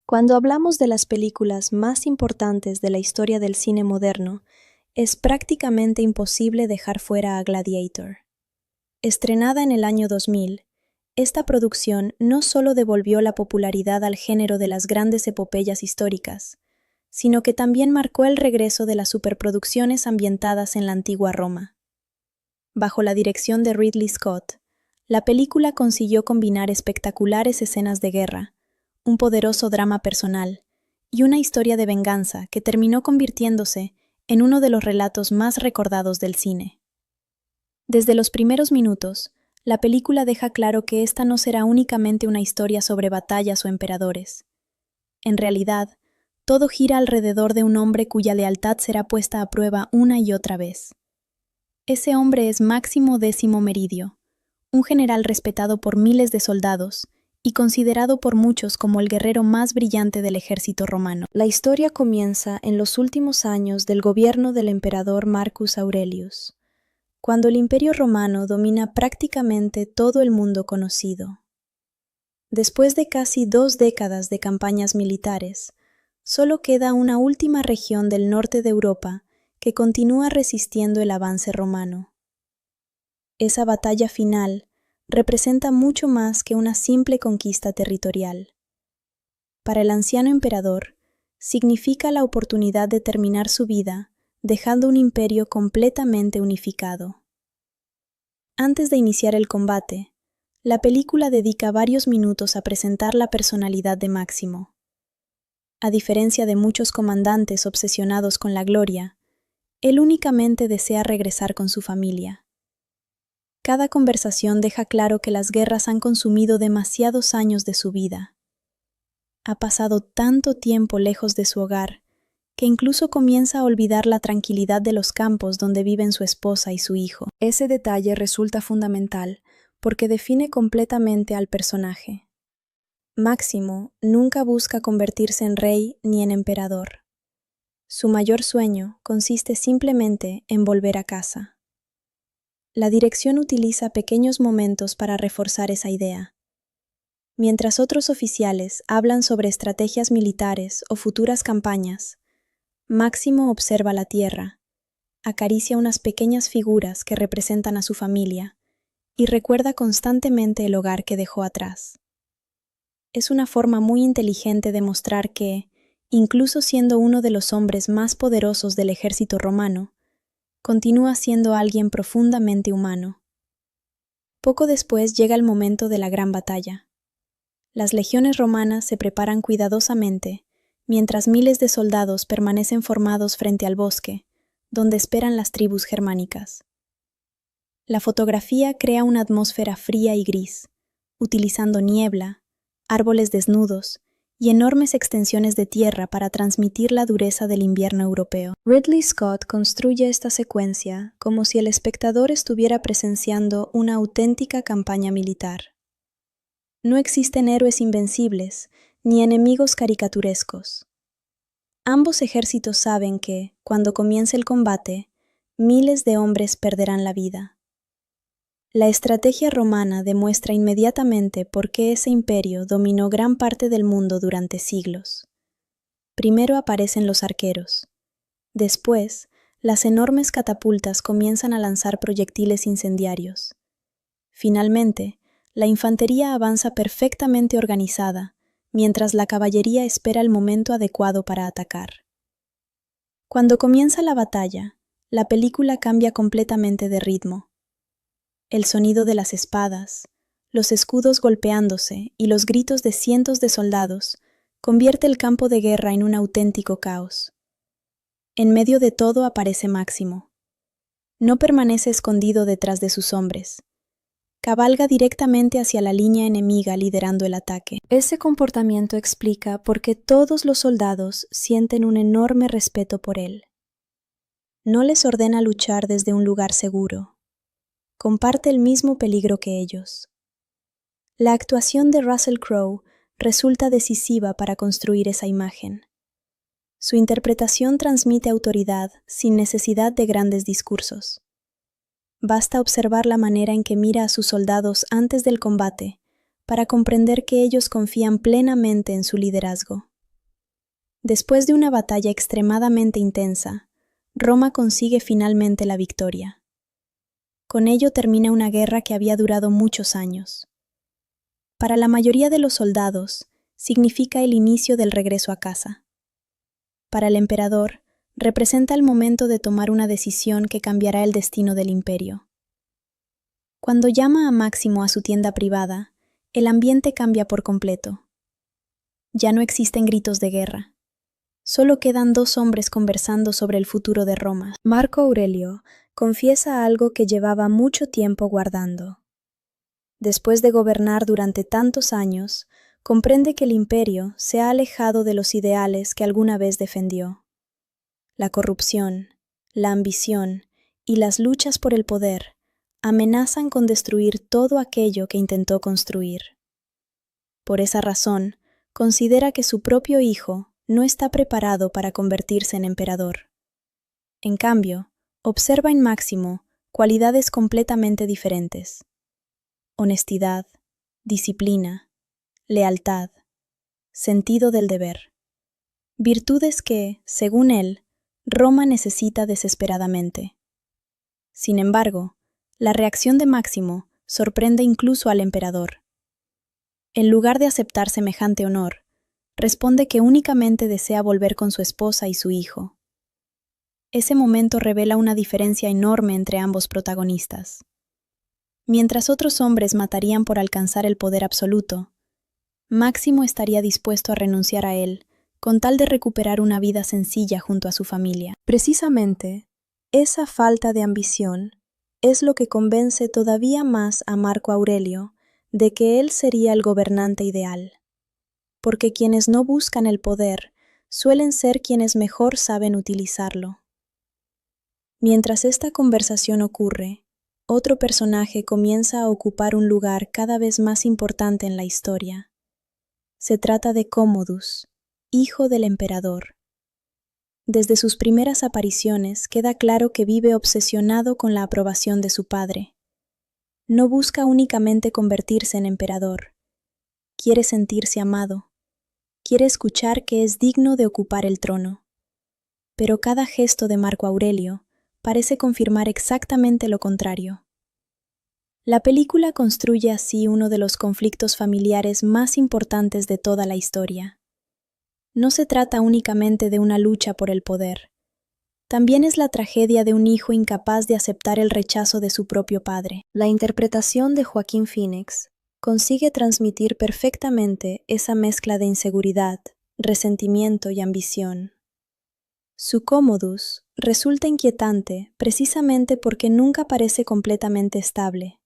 Cuando hablamos de las películas más importantes de la historia del cine moderno, es prácticamente imposible dejar fuera a Gladiator. Estrenada en el año 2000, esta producción no solo devolvió la popularidad al género de las grandes epopeyas históricas, sino que también marcó el regreso de las superproducciones ambientadas en la antigua Roma. Bajo la dirección de Ridley Scott, la película consiguió combinar espectaculares escenas de guerra, un poderoso drama personal y una historia de venganza que terminó convirtiéndose en uno de los relatos más recordados del cine. Desde los primeros minutos, la película deja claro que esta no será únicamente una historia sobre batallas o emperadores. En realidad, todo gira alrededor de un hombre cuya lealtad será puesta a prueba una y otra vez. Ese hombre es Máximo Décimo Meridio, un general respetado por miles de soldados y considerado por muchos como el guerrero más brillante del ejército romano. La historia comienza en los últimos años del gobierno del emperador Marcus Aurelius, cuando el Imperio Romano domina prácticamente todo el mundo conocido. Después de casi 2 décadas de campañas militares, solo queda una última región del norte de Europa que continúa resistiendo el avance romano. Esa batalla final representa mucho más que una simple conquista territorial. Para el anciano emperador, significa la oportunidad de terminar su vida dejando un imperio completamente unificado. Antes de iniciar el combate, la película dedica varios minutos a presentar la personalidad de Máximo. A diferencia de muchos comandantes obsesionados con la gloria, él únicamente desea regresar con su familia. Cada conversación deja claro que las guerras han consumido demasiados años de su vida. Ha pasado tanto tiempo lejos de su hogar que incluso comienza a olvidar la tranquilidad de los campos donde viven su esposa y su hijo. Ese detalle resulta fundamental porque define completamente al personaje. Máximo nunca busca convertirse en rey ni en emperador. Su mayor sueño consiste simplemente en volver a casa. La dirección utiliza pequeños momentos para reforzar esa idea. Mientras otros oficiales hablan sobre estrategias militares o futuras campañas, Máximo observa la tierra, acaricia unas pequeñas figuras que representan a su familia y recuerda constantemente el hogar que dejó atrás. Es una forma muy inteligente de mostrar que, incluso siendo uno de los hombres más poderosos del ejército romano, continúa siendo alguien profundamente humano. Poco después llega el momento de la gran batalla. Las legiones romanas se preparan cuidadosamente, mientras miles de soldados permanecen formados frente al bosque, donde esperan las tribus germánicas. La fotografía crea una atmósfera fría y gris, utilizando niebla, árboles desnudos y enormes extensiones de tierra para transmitir la dureza del invierno europeo. Ridley Scott construye esta secuencia como si el espectador estuviera presenciando una auténtica campaña militar. No existen héroes invencibles ni enemigos caricaturescos. Ambos ejércitos saben que, cuando comience el combate, miles de hombres perderán la vida. La estrategia romana demuestra inmediatamente por qué ese imperio dominó gran parte del mundo durante siglos. Primero aparecen los arqueros. Después, las enormes catapultas comienzan a lanzar proyectiles incendiarios. Finalmente, la infantería avanza perfectamente organizada, mientras la caballería espera el momento adecuado para atacar. Cuando comienza la batalla, la película cambia completamente de ritmo. El sonido de las espadas, los escudos golpeándose y los gritos de cientos de soldados convierte el campo de guerra en un auténtico caos. En medio de todo aparece Máximo. No permanece escondido detrás de sus hombres. Cabalga directamente hacia la línea enemiga liderando el ataque. Ese comportamiento explica por qué todos los soldados sienten un enorme respeto por él. No les ordena luchar desde un lugar seguro. Comparte el mismo peligro que ellos. La actuación de Russell Crowe resulta decisiva para construir esa imagen. Su interpretación transmite autoridad sin necesidad de grandes discursos. Basta observar la manera en que mira a sus soldados antes del combate para comprender que ellos confían plenamente en su liderazgo. Después de una batalla extremadamente intensa, Roma consigue finalmente la victoria. Con ello termina una guerra que había durado muchos años. Para la mayoría de los soldados, significa el inicio del regreso a casa. Para el emperador, representa el momento de tomar una decisión que cambiará el destino del imperio. Cuando llama a Máximo a su tienda privada, el ambiente cambia por completo. Ya no existen gritos de guerra. Solo quedan dos hombres conversando sobre el futuro de Roma. Marco Aurelio confiesa algo que llevaba mucho tiempo guardando. Después de gobernar durante tantos años, comprende que el imperio se ha alejado de los ideales que alguna vez defendió. La corrupción, la ambición y las luchas por el poder amenazan con destruir todo aquello que intentó construir. Por esa razón, considera que su propio hijo no está preparado para convertirse en emperador. En cambio, observa en Máximo cualidades completamente diferentes: honestidad, disciplina, lealtad, sentido del deber. Virtudes que, según él, Roma necesita desesperadamente. Sin embargo, la reacción de Máximo sorprende incluso al emperador. En lugar de aceptar semejante honor, responde que únicamente desea volver con su esposa y su hijo. Ese momento revela una diferencia enorme entre ambos protagonistas. Mientras otros hombres matarían por alcanzar el poder absoluto, Máximo estaría dispuesto a renunciar a él con tal de recuperar una vida sencilla junto a su familia. Precisamente, esa falta de ambición es lo que convence todavía más a Marco Aurelio de que él sería el gobernante ideal. Porque quienes no buscan el poder suelen ser quienes mejor saben utilizarlo. Mientras esta conversación ocurre, otro personaje comienza a ocupar un lugar cada vez más importante en la historia. Se trata de Commodus, hijo del emperador. Desde sus primeras apariciones queda claro que vive obsesionado con la aprobación de su padre. No busca únicamente convertirse en emperador. Quiere sentirse amado. Quiere escuchar que es digno de ocupar el trono. Pero cada gesto de Marco Aurelio parece confirmar exactamente lo contrario. La película construye así uno de los conflictos familiares más importantes de toda la historia. No se trata únicamente de una lucha por el poder. También es la tragedia de un hijo incapaz de aceptar el rechazo de su propio padre. La interpretación de Joaquín Phoenix consigue transmitir perfectamente esa mezcla de inseguridad, resentimiento y ambición. Su Commodus resulta inquietante precisamente porque nunca parece completamente estable.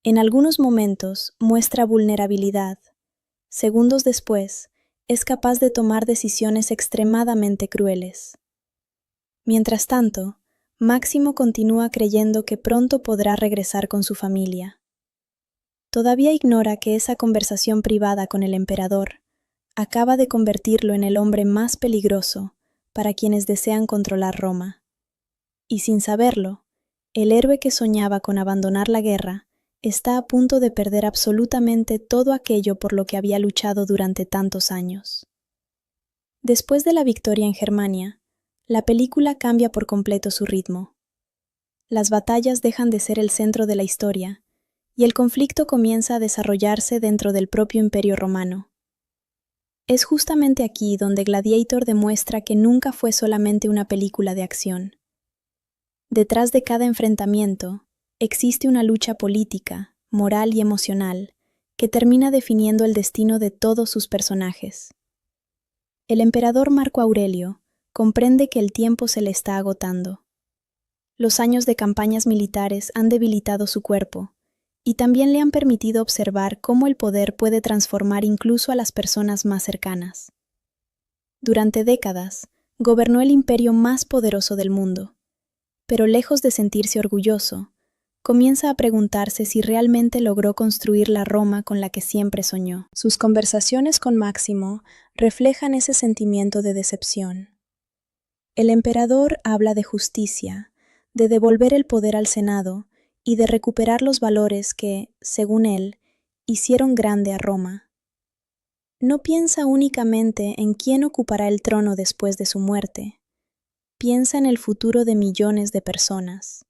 En algunos momentos muestra vulnerabilidad. Segundos después, es capaz de tomar decisiones extremadamente crueles. Mientras tanto, Máximo continúa creyendo que pronto podrá regresar con su familia. Todavía ignora que esa conversación privada con el emperador acaba de convertirlo en el hombre más peligroso para quienes desean controlar Roma. Y sin saberlo, el héroe que soñaba con abandonar la guerra está a punto de perder absolutamente todo aquello por lo que había luchado durante tantos años. Después de la victoria en Germania, la película cambia por completo su ritmo. Las batallas dejan de ser el centro de la historia y el conflicto comienza a desarrollarse dentro del propio Imperio Romano. Es justamente aquí donde Gladiator demuestra que nunca fue solamente una película de acción. Detrás de cada enfrentamiento existe una lucha política, moral y emocional que termina definiendo el destino de todos sus personajes. El emperador Marco Aurelio comprende que el tiempo se le está agotando. Los años de campañas militares han debilitado su cuerpo y también le han permitido observar cómo el poder puede transformar incluso a las personas más cercanas. Durante décadas, gobernó el imperio más poderoso del mundo, pero lejos de sentirse orgulloso, comienza a preguntarse si realmente logró construir la Roma con la que siempre soñó. Sus conversaciones con Máximo reflejan ese sentimiento de decepción. El emperador habla de justicia, de devolver el poder al Senado y de recuperar los valores que, según él, hicieron grande a Roma. No piensa únicamente en quién ocupará el trono después de su muerte, piensa en el futuro de millones de personas.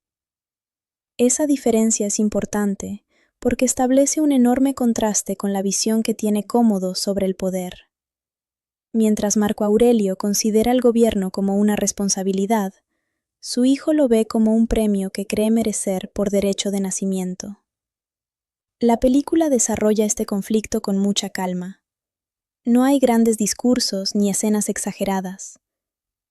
Esa diferencia es importante porque establece un enorme contraste con la visión que tiene Cómodo sobre el poder. Mientras Marco Aurelio considera el gobierno como una responsabilidad, su hijo lo ve como un premio que cree merecer por derecho de nacimiento. La película desarrolla este conflicto con mucha calma. No hay grandes discursos ni escenas exageradas.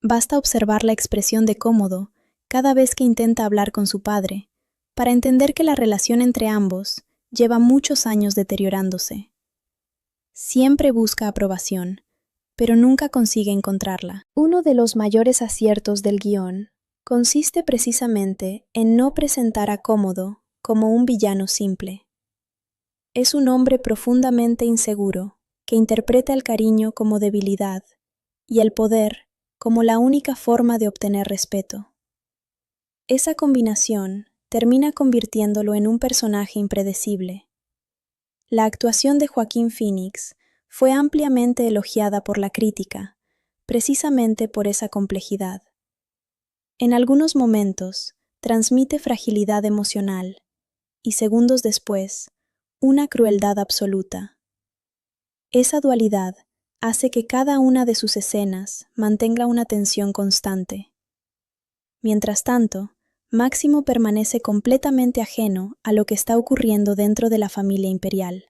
Basta observar la expresión de Cómodo cada vez que intenta hablar con su padre, para entender que la relación entre ambos lleva muchos años deteriorándose. Siempre busca aprobación, pero nunca consigue encontrarla. Uno de los mayores aciertos del guión consiste precisamente en no presentar a Cómodo como un villano simple. Es un hombre profundamente inseguro que interpreta el cariño como debilidad y el poder como la única forma de obtener respeto. Esa combinación termina convirtiéndolo en un personaje impredecible. La actuación de Joaquín Phoenix fue ampliamente elogiada por la crítica, precisamente por esa complejidad. En algunos momentos, transmite fragilidad emocional y segundos después, una crueldad absoluta. Esa dualidad hace que cada una de sus escenas mantenga una tensión constante. Mientras tanto, Máximo permanece completamente ajeno a lo que está ocurriendo dentro de la familia imperial.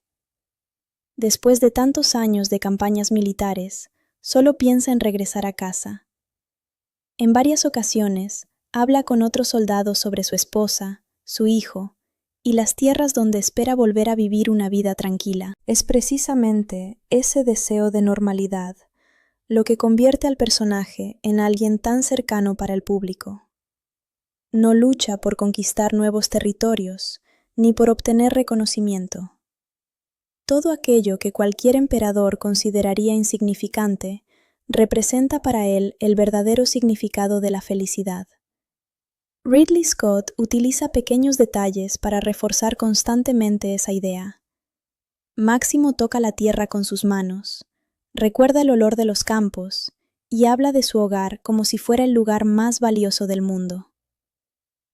Después de tantos años de campañas militares, solo piensa en regresar a casa. En varias ocasiones, habla con otros soldados sobre su esposa, su hijo, y las tierras donde espera volver a vivir una vida tranquila. Es precisamente ese deseo de normalidad lo que convierte al personaje en alguien tan cercano para el público. No lucha por conquistar nuevos territorios, ni por obtener reconocimiento. Todo aquello que cualquier emperador consideraría insignificante representa para él el verdadero significado de la felicidad. Ridley Scott utiliza pequeños detalles para reforzar constantemente esa idea. Máximo toca la tierra con sus manos, recuerda el olor de los campos y habla de su hogar como si fuera el lugar más valioso del mundo.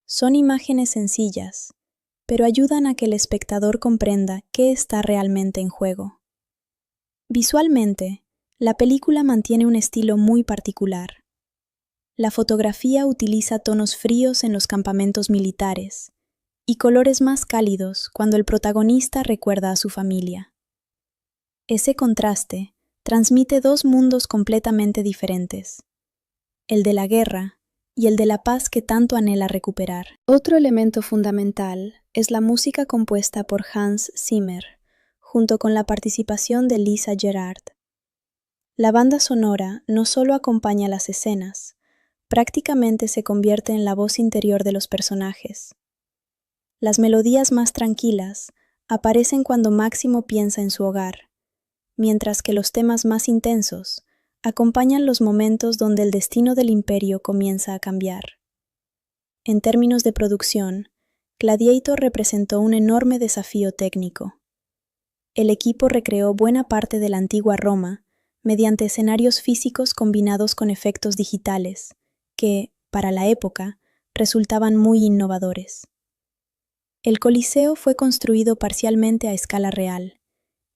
Son imágenes sencillas, pero ayudan a que el espectador comprenda qué está realmente en juego. Visualmente, la película mantiene un estilo muy particular. La fotografía utiliza tonos fríos en los campamentos militares y colores más cálidos cuando el protagonista recuerda a su familia. Ese contraste transmite dos mundos completamente diferentes: el de la guerra y el de la paz que tanto anhela recuperar. Otro elemento fundamental es la música compuesta por Hans Zimmer, junto con la participación de Lisa Gerrard. La banda sonora no solo acompaña las escenas, prácticamente se convierte en la voz interior de los personajes. Las melodías más tranquilas aparecen cuando Máximo piensa en su hogar, mientras que los temas más intensos acompañan los momentos donde el destino del imperio comienza a cambiar. En términos de producción, Gladiator representó un enorme desafío técnico. El equipo recreó buena parte de la antigua Roma mediante escenarios físicos combinados con efectos digitales, que, para la época, resultaban muy innovadores. El Coliseo fue construido parcialmente a escala real,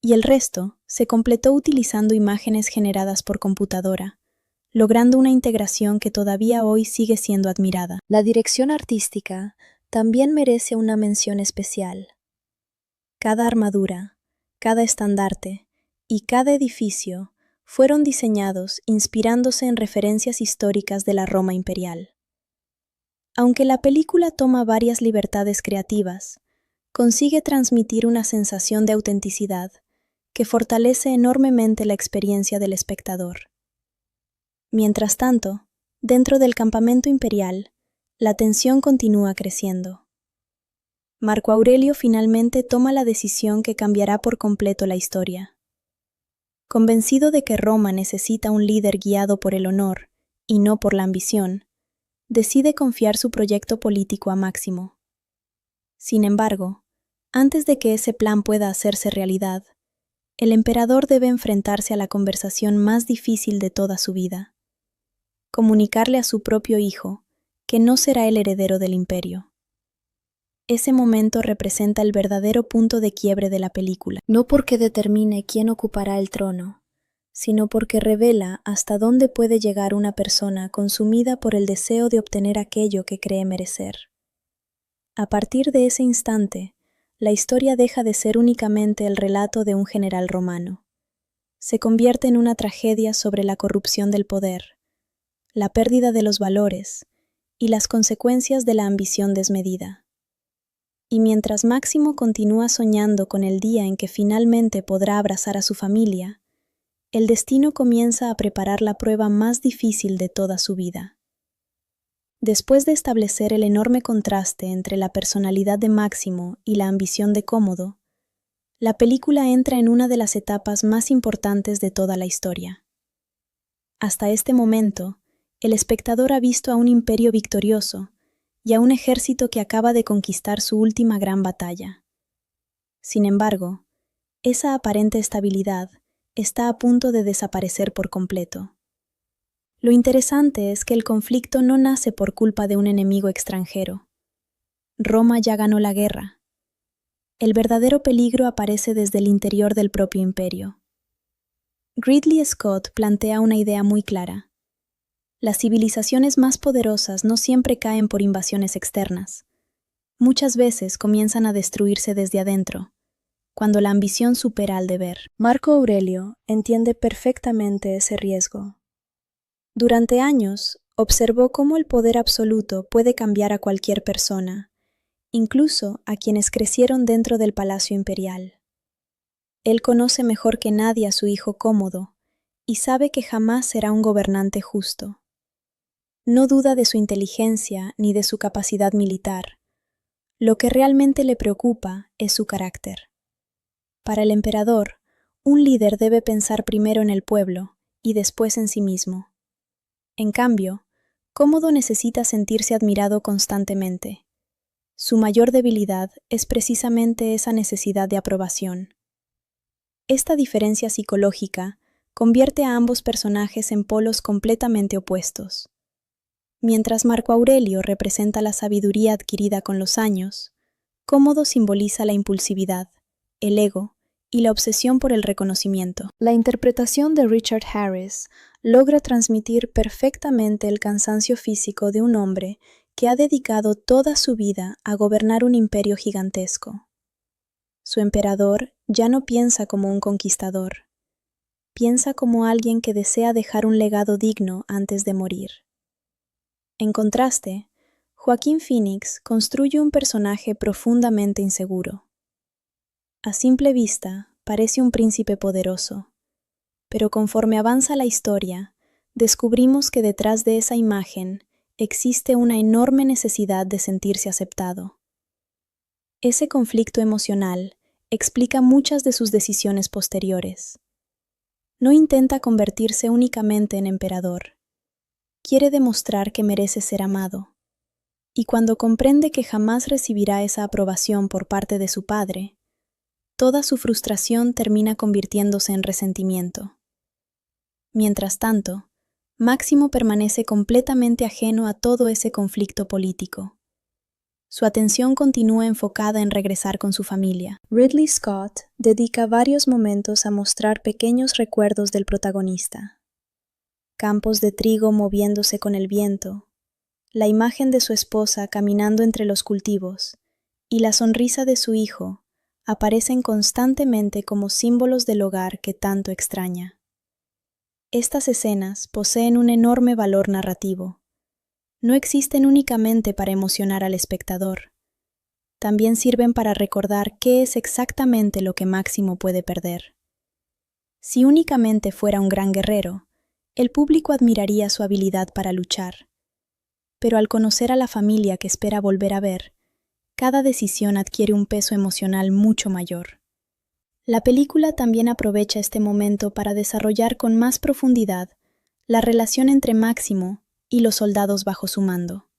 y el resto se completó utilizando imágenes generadas por computadora, logrando una integración que todavía hoy sigue siendo admirada. La dirección artística también merece una mención especial. Cada armadura, cada estandarte y cada edificio fueron diseñados inspirándose en referencias históricas de la Roma imperial. Aunque la película toma varias libertades creativas, consigue transmitir una sensación de autenticidad que fortalece enormemente la experiencia del espectador. Mientras tanto, dentro del campamento imperial, la tensión continúa creciendo. Marco Aurelio finalmente toma la decisión que cambiará por completo la historia. Convencido de que Roma necesita un líder guiado por el honor y no por la ambición, decide confiar su proyecto político a Máximo. Sin embargo, antes de que ese plan pueda hacerse realidad, el emperador debe enfrentarse a la conversación más difícil de toda su vida: comunicarle a su propio hijo que no será el heredero del imperio. Ese momento representa el verdadero punto de quiebre de la película, no porque determine quién ocupará el trono, sino porque revela hasta dónde puede llegar una persona consumida por el deseo de obtener aquello que cree merecer. A partir de ese instante, la historia deja de ser únicamente el relato de un general romano. Se convierte en una tragedia sobre la corrupción del poder, la pérdida de los valores y las consecuencias de la ambición desmedida. Y mientras Máximo continúa soñando con el día en que finalmente podrá abrazar a su familia, el destino comienza a preparar la prueba más difícil de toda su vida. Después de establecer el enorme contraste entre la personalidad de Máximo y la ambición de Cómodo, la película entra en una de las etapas más importantes de toda la historia. Hasta este momento, el espectador ha visto a un imperio victorioso y a un ejército que acaba de conquistar su última gran batalla. Sin embargo, esa aparente estabilidad está a punto de desaparecer por completo. Lo interesante es que el conflicto no nace por culpa de un enemigo extranjero. Roma ya ganó la guerra. El verdadero peligro aparece desde el interior del propio imperio. Ridley Scott plantea una idea muy clara: las civilizaciones más poderosas no siempre caen por invasiones externas. Muchas veces comienzan a destruirse desde adentro, cuando la ambición supera al deber. Marco Aurelio entiende perfectamente ese riesgo. Durante años, observó cómo el poder absoluto puede cambiar a cualquier persona, incluso a quienes crecieron dentro del palacio imperial. Él conoce mejor que nadie a su hijo Cómodo y sabe que jamás será un gobernante justo. No duda de su inteligencia ni de su capacidad militar. Lo que realmente le preocupa es su carácter. Para el emperador, un líder debe pensar primero en el pueblo y después en sí mismo. En cambio, Cómodo necesita sentirse admirado constantemente. Su mayor debilidad es precisamente esa necesidad de aprobación. Esta diferencia psicológica convierte a ambos personajes en polos completamente opuestos. Mientras Marco Aurelio representa la sabiduría adquirida con los años, Cómodo simboliza la impulsividad, el ego y la obsesión por el reconocimiento. La interpretación de Richard Harris logra transmitir perfectamente el cansancio físico de un hombre que ha dedicado toda su vida a gobernar un imperio gigantesco. Su emperador ya no piensa como un conquistador, piensa como alguien que desea dejar un legado digno antes de morir. En contraste, Joaquín Phoenix construye un personaje profundamente inseguro. A simple vista, parece un príncipe poderoso, pero conforme avanza la historia, descubrimos que detrás de esa imagen existe una enorme necesidad de sentirse aceptado. Ese conflicto emocional explica muchas de sus decisiones posteriores. No intenta convertirse únicamente en emperador. Quiere demostrar que merece ser amado. Y cuando comprende que jamás recibirá esa aprobación por parte de su padre, toda su frustración termina convirtiéndose en resentimiento. Mientras tanto, Máximo permanece completamente ajeno a todo ese conflicto político. Su atención continúa enfocada en regresar con su familia. Ridley Scott dedica varios momentos a mostrar pequeños recuerdos del protagonista. Campos de trigo moviéndose con el viento, la imagen de su esposa caminando entre los cultivos y la sonrisa de su hijo aparecen constantemente como símbolos del hogar que tanto extraña. Estas escenas poseen un enorme valor narrativo. No existen únicamente para emocionar al espectador. También sirven para recordar qué es exactamente lo que Máximo puede perder. Si únicamente fuera un gran guerrero, el público admiraría su habilidad para luchar. Pero al conocer a la familia que espera volver a ver, cada decisión adquiere un peso emocional mucho mayor. La película también aprovecha este momento para desarrollar con más profundidad la relación entre Máximo y los soldados bajo su mando.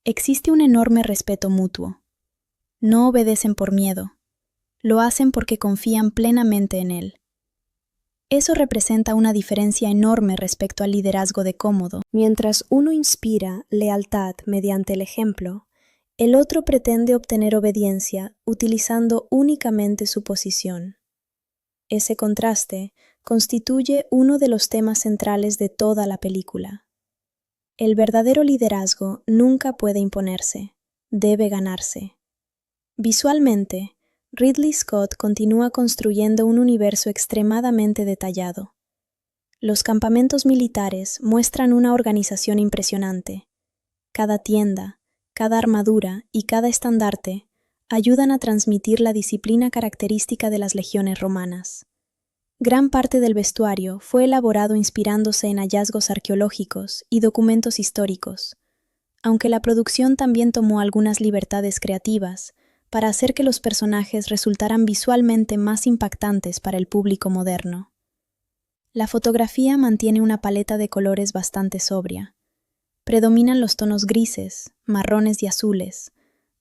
Existe un enorme respeto mutuo. No obedecen por miedo. lo hacen porque confían plenamente en él. Eso representa una diferencia enorme respecto al liderazgo de Cómodo. Mientras uno inspira lealtad mediante el ejemplo, el otro pretende obtener obediencia utilizando únicamente su posición. Ese contraste constituye uno de los temas centrales de toda la película. El verdadero liderazgo nunca puede imponerse, debe ganarse. Visualmente, Ridley Scott continúa construyendo un universo extremadamente detallado. Los campamentos militares muestran una organización impresionante. Cada tienda, cada armadura y cada estandarte ayudan a transmitir la disciplina característica de las legiones romanas. Gran parte del vestuario fue elaborado inspirándose en hallazgos arqueológicos y documentos históricos, aunque la producción también tomó algunas libertades creativas para hacer que los personajes resultaran visualmente más impactantes para el público moderno. La fotografía mantiene una paleta de colores bastante sobria. Predominan los tonos grises, marrones y azules,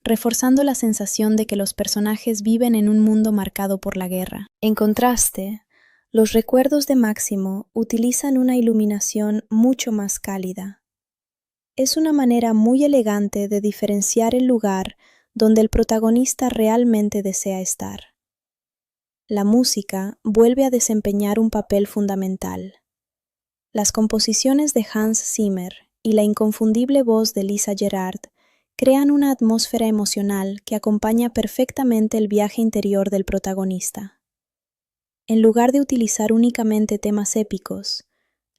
reforzando la sensación de que los personajes viven en un mundo marcado por la guerra. En contraste, los recuerdos de Máximo utilizan una iluminación mucho más cálida. Es una manera muy elegante de diferenciar el lugar donde el protagonista realmente desea estar. La música vuelve a desempeñar un papel fundamental. Las composiciones de Hans Zimmer y la inconfundible voz de Lisa Gerrard crean una atmósfera emocional que acompaña perfectamente el viaje interior del protagonista. En lugar de utilizar únicamente temas épicos,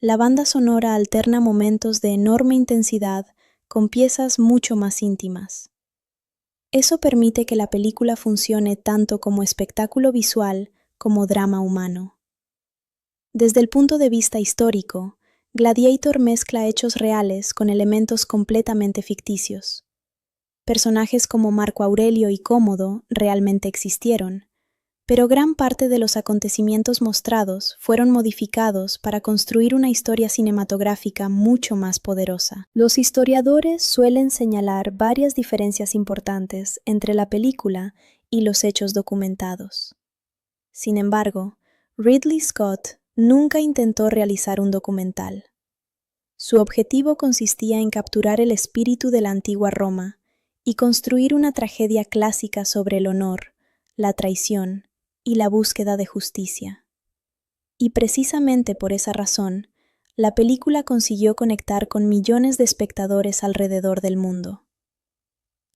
la banda sonora alterna momentos de enorme intensidad con piezas mucho más íntimas. Eso permite que la película funcione tanto como espectáculo visual como drama humano. Desde el punto de vista histórico, Gladiator mezcla hechos reales con elementos completamente ficticios. Personajes como Marco Aurelio y Cómodo realmente existieron, pero gran parte de los acontecimientos mostrados fueron modificados para construir una historia cinematográfica mucho más poderosa. Los historiadores suelen señalar varias diferencias importantes entre la película y los hechos documentados. Sin embargo, Ridley Scott nunca intentó realizar un documental. Su objetivo consistía en capturar el espíritu de la antigua Roma y construir una tragedia clásica sobre el honor, la traición y la búsqueda de justicia. Y precisamente por esa razón, la película consiguió conectar con millones de espectadores alrededor del mundo.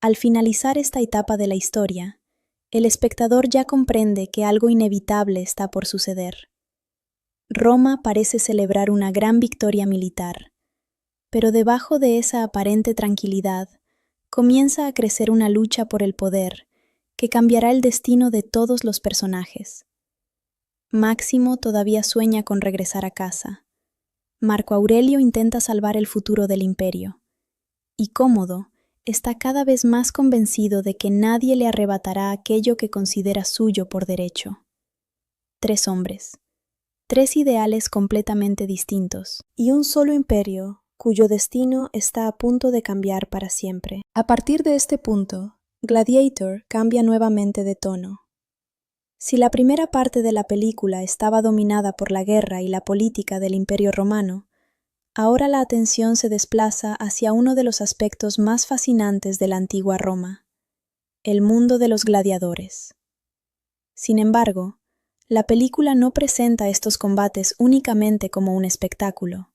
Al finalizar esta etapa de la historia, el espectador ya comprende que algo inevitable está por suceder. Roma parece celebrar una gran victoria militar, pero debajo de esa aparente tranquilidad comienza a crecer una lucha por el poder que cambiará el destino de todos los personajes. Máximo todavía sueña con regresar a casa. Marco Aurelio intenta salvar el futuro del imperio. Y Cómodo está cada vez más convencido de que nadie le arrebatará aquello que considera suyo por derecho. 3 hombres, 3 ideales completamente distintos, y un solo imperio cuyo destino está a punto de cambiar para siempre. A partir de este punto, Gladiator cambia nuevamente de tono. Si la primera parte de la película estaba dominada por la guerra y la política del Imperio Romano, ahora la atención se desplaza hacia uno de los aspectos más fascinantes de la antigua Roma, el mundo de los gladiadores. Sin embargo, la película no presenta estos combates únicamente como un espectáculo.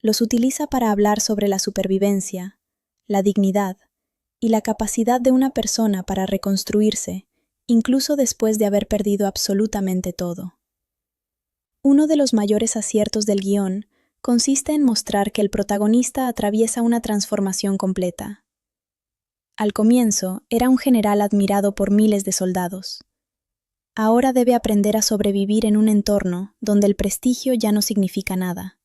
Los utiliza para hablar sobre la supervivencia, la dignidad y la capacidad de una persona para reconstruirse, incluso después de haber perdido absolutamente todo. Uno de los mayores aciertos del guión consiste en mostrar que el protagonista atraviesa una transformación completa. Al comienzo, era un general admirado por miles de soldados. Ahora debe aprender a sobrevivir en un entorno donde el prestigio ya no significa nada.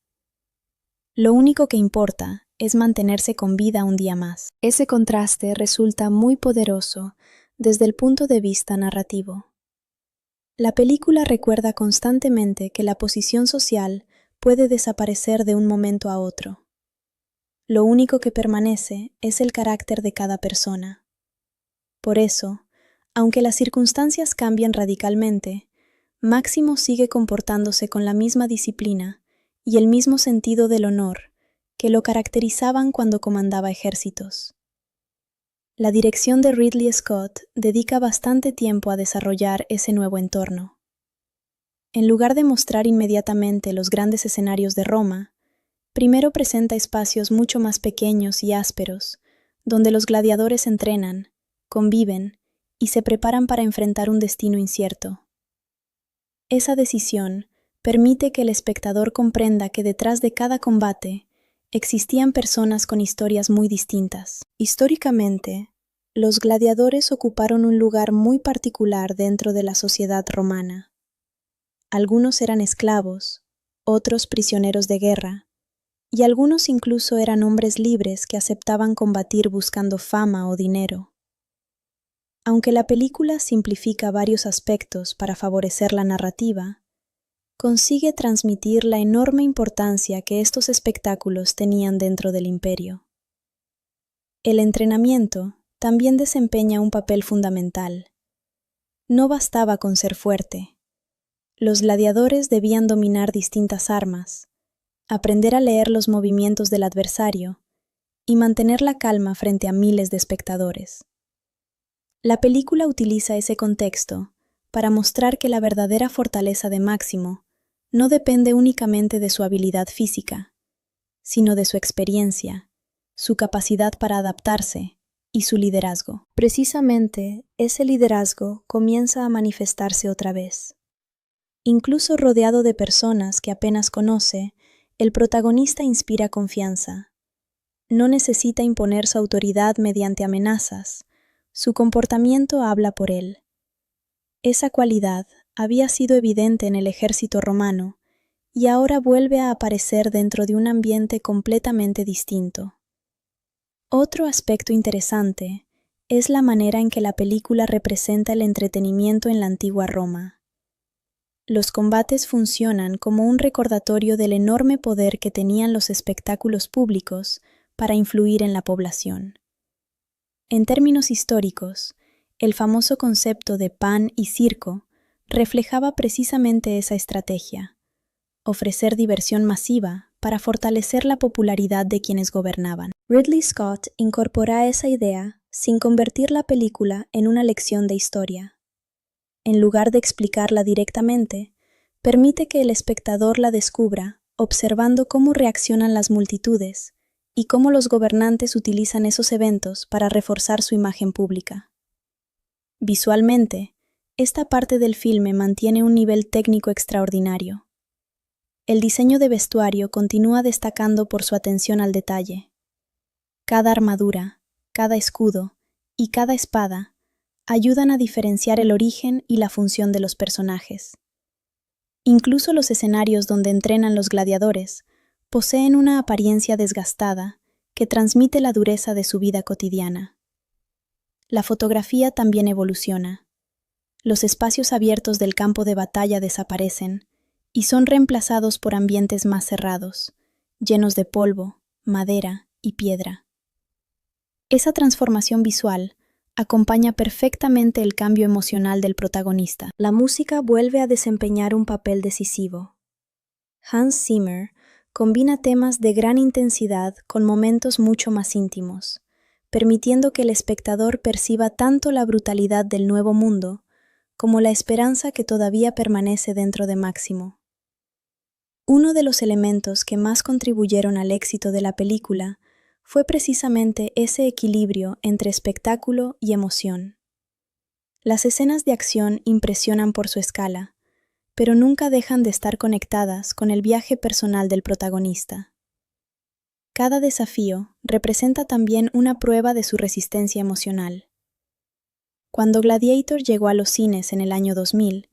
Lo único que importa es mantenerse con vida un día más. Ese contraste resulta muy poderoso desde el punto de vista narrativo. La película recuerda constantemente que la posición social puede desaparecer de un momento a otro. Lo único que permanece es el carácter de cada persona. Por eso, Aunque las circunstancias cambian radicalmente, Máximo sigue comportándose con la misma disciplina y el mismo sentido del honor que lo caracterizaban cuando comandaba ejércitos. La dirección de Ridley Scott dedica bastante tiempo a desarrollar ese nuevo entorno. En lugar de mostrar inmediatamente los grandes escenarios de Roma, primero presenta espacios mucho más pequeños y ásperos, donde los gladiadores entrenan, conviven y se preparan para enfrentar un destino incierto. Esa decisión permite que el espectador comprenda que detrás de cada combate existían personas con historias muy distintas. Históricamente, los gladiadores ocuparon un lugar muy particular dentro de la sociedad romana. Algunos eran esclavos, otros prisioneros de guerra, y algunos incluso eran hombres libres que aceptaban combatir buscando fama o dinero. Aunque la película simplifica varios aspectos para favorecer la narrativa, consigue transmitir la enorme importancia que estos espectáculos tenían dentro del imperio. El entrenamiento también desempeña un papel fundamental. No bastaba con ser fuerte. Los gladiadores debían dominar distintas armas, aprender a leer los movimientos del adversario y mantener la calma frente a miles de espectadores. La película utiliza ese contexto para mostrar que la verdadera fortaleza de Máximo no depende únicamente de su habilidad física, sino de su experiencia, su capacidad para adaptarse y su liderazgo. Precisamente, ese liderazgo comienza a manifestarse otra vez. Incluso rodeado de personas que apenas conoce, el protagonista inspira confianza. No necesita imponer su autoridad mediante amenazas, su comportamiento habla por él. Esa cualidad había sido evidente en el ejército romano y ahora vuelve a aparecer dentro de un ambiente completamente distinto. Otro aspecto interesante es la manera en que la película representa el entretenimiento en la antigua Roma. Los combates funcionan como un recordatorio del enorme poder que tenían los espectáculos públicos para influir en la población. En términos históricos, el famoso concepto de pan y circo reflejaba precisamente esa estrategia: ofrecer diversión masiva para fortalecer la popularidad de quienes gobernaban. Ridley Scott incorpora esa idea sin convertir la película en una lección de historia. En lugar de explicarla directamente, permite que el espectador la descubra observando cómo reaccionan las multitudes y cómo los gobernantes utilizan esos eventos para reforzar su imagen pública. Visualmente, esta parte del filme mantiene un nivel técnico extraordinario. El diseño de vestuario continúa destacando por su atención al detalle. Cada armadura, cada escudo y cada espada ayudan a diferenciar el origen y la función de los personajes. Incluso los escenarios donde entrenan los gladiadores poseen una apariencia desgastada que transmite la dureza de su vida cotidiana. La fotografía también evoluciona. Los espacios abiertos del campo de batalla desaparecen y son reemplazados por ambientes más cerrados, llenos de polvo, madera y piedra. Esa transformación visual acompaña perfectamente el cambio emocional del protagonista. La música vuelve a desempeñar un papel decisivo. Hans Zimmer combina temas de gran intensidad con momentos mucho más íntimos, permitiendo que el espectador perciba tanto la brutalidad del nuevo mundo como la esperanza que todavía permanece dentro de Máximo. Uno de los elementos que más contribuyeron al éxito de la película fue precisamente ese equilibrio entre espectáculo y emoción. Las escenas de acción impresionan por su escala, pero nunca dejan de estar conectadas con el viaje personal del protagonista. Cada desafío representa también una prueba de su resistencia emocional. Cuando Gladiator llegó a los cines en el año 2000,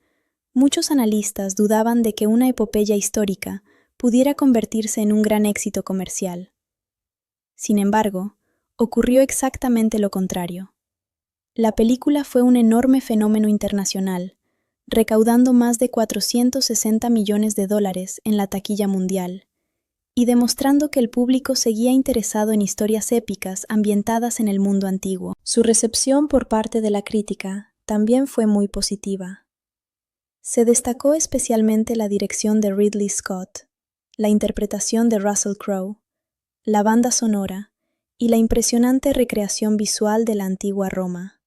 muchos analistas dudaban de que una epopeya histórica pudiera convertirse en un gran éxito comercial. Sin embargo, ocurrió exactamente lo contrario. La película fue un enorme fenómeno internacional, recaudando más de $460 millones en la taquilla mundial, y demostrando que el público seguía interesado en historias épicas ambientadas en el mundo antiguo. Su recepción por parte de la crítica también fue muy positiva. Se destacó especialmente la dirección de Ridley Scott, la interpretación de Russell Crowe, la banda sonora y la impresionante recreación visual de la antigua Roma.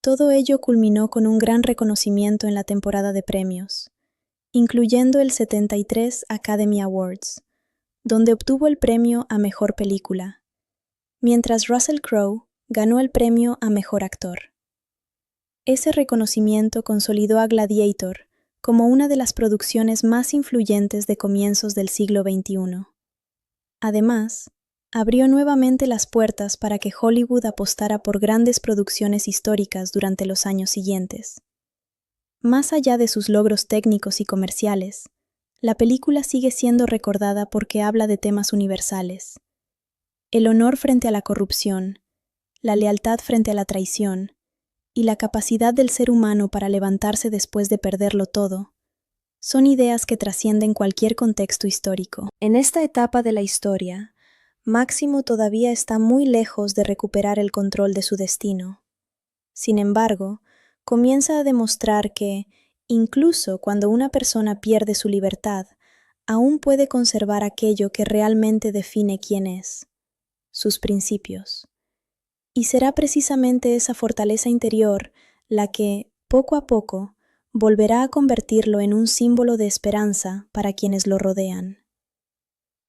Todo ello culminó con un gran reconocimiento en la temporada de premios, incluyendo el 73 Academy Awards, donde obtuvo el premio a Mejor Película, mientras Russell Crowe ganó el premio a Mejor Actor. Ese reconocimiento consolidó a Gladiator como una de las producciones más influyentes de comienzos del siglo XXI. Además, abrió nuevamente las puertas para que Hollywood apostara por grandes producciones históricas durante los años siguientes. Más allá de sus logros técnicos y comerciales, la película sigue siendo recordada porque habla de temas universales: el honor frente a la corrupción, la lealtad frente a la traición, y la capacidad del ser humano para levantarse después de perderlo todo, son ideas que trascienden cualquier contexto histórico. En esta etapa de la historia, Máximo todavía está muy lejos de recuperar el control de su destino. Sin embargo, comienza a demostrar que, incluso cuando una persona pierde su libertad, aún puede conservar aquello que realmente define quién es: sus principios. Y será precisamente esa fortaleza interior la que, poco a poco, volverá a convertirlo en un símbolo de esperanza para quienes lo rodean.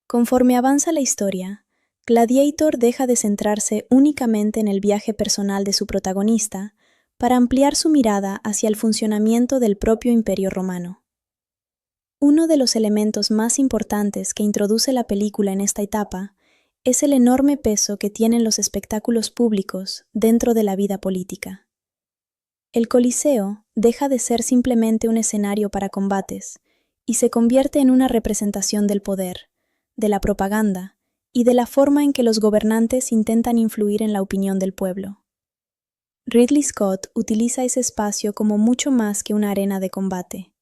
Conforme avanza la historia, Gladiator deja de centrarse únicamente en el viaje personal de su protagonista para ampliar su mirada hacia el funcionamiento del propio Imperio Romano. Uno de los elementos más importantes que introduce la película en esta etapa es el enorme peso que tienen los espectáculos públicos dentro de la vida política. El Coliseo deja de ser simplemente un escenario para combates y se convierte en una representación del poder, de la propaganda y de la forma en que los gobernantes intentan influir en la opinión del pueblo. Ridley Scott utiliza ese espacio como mucho más que una arena de combate.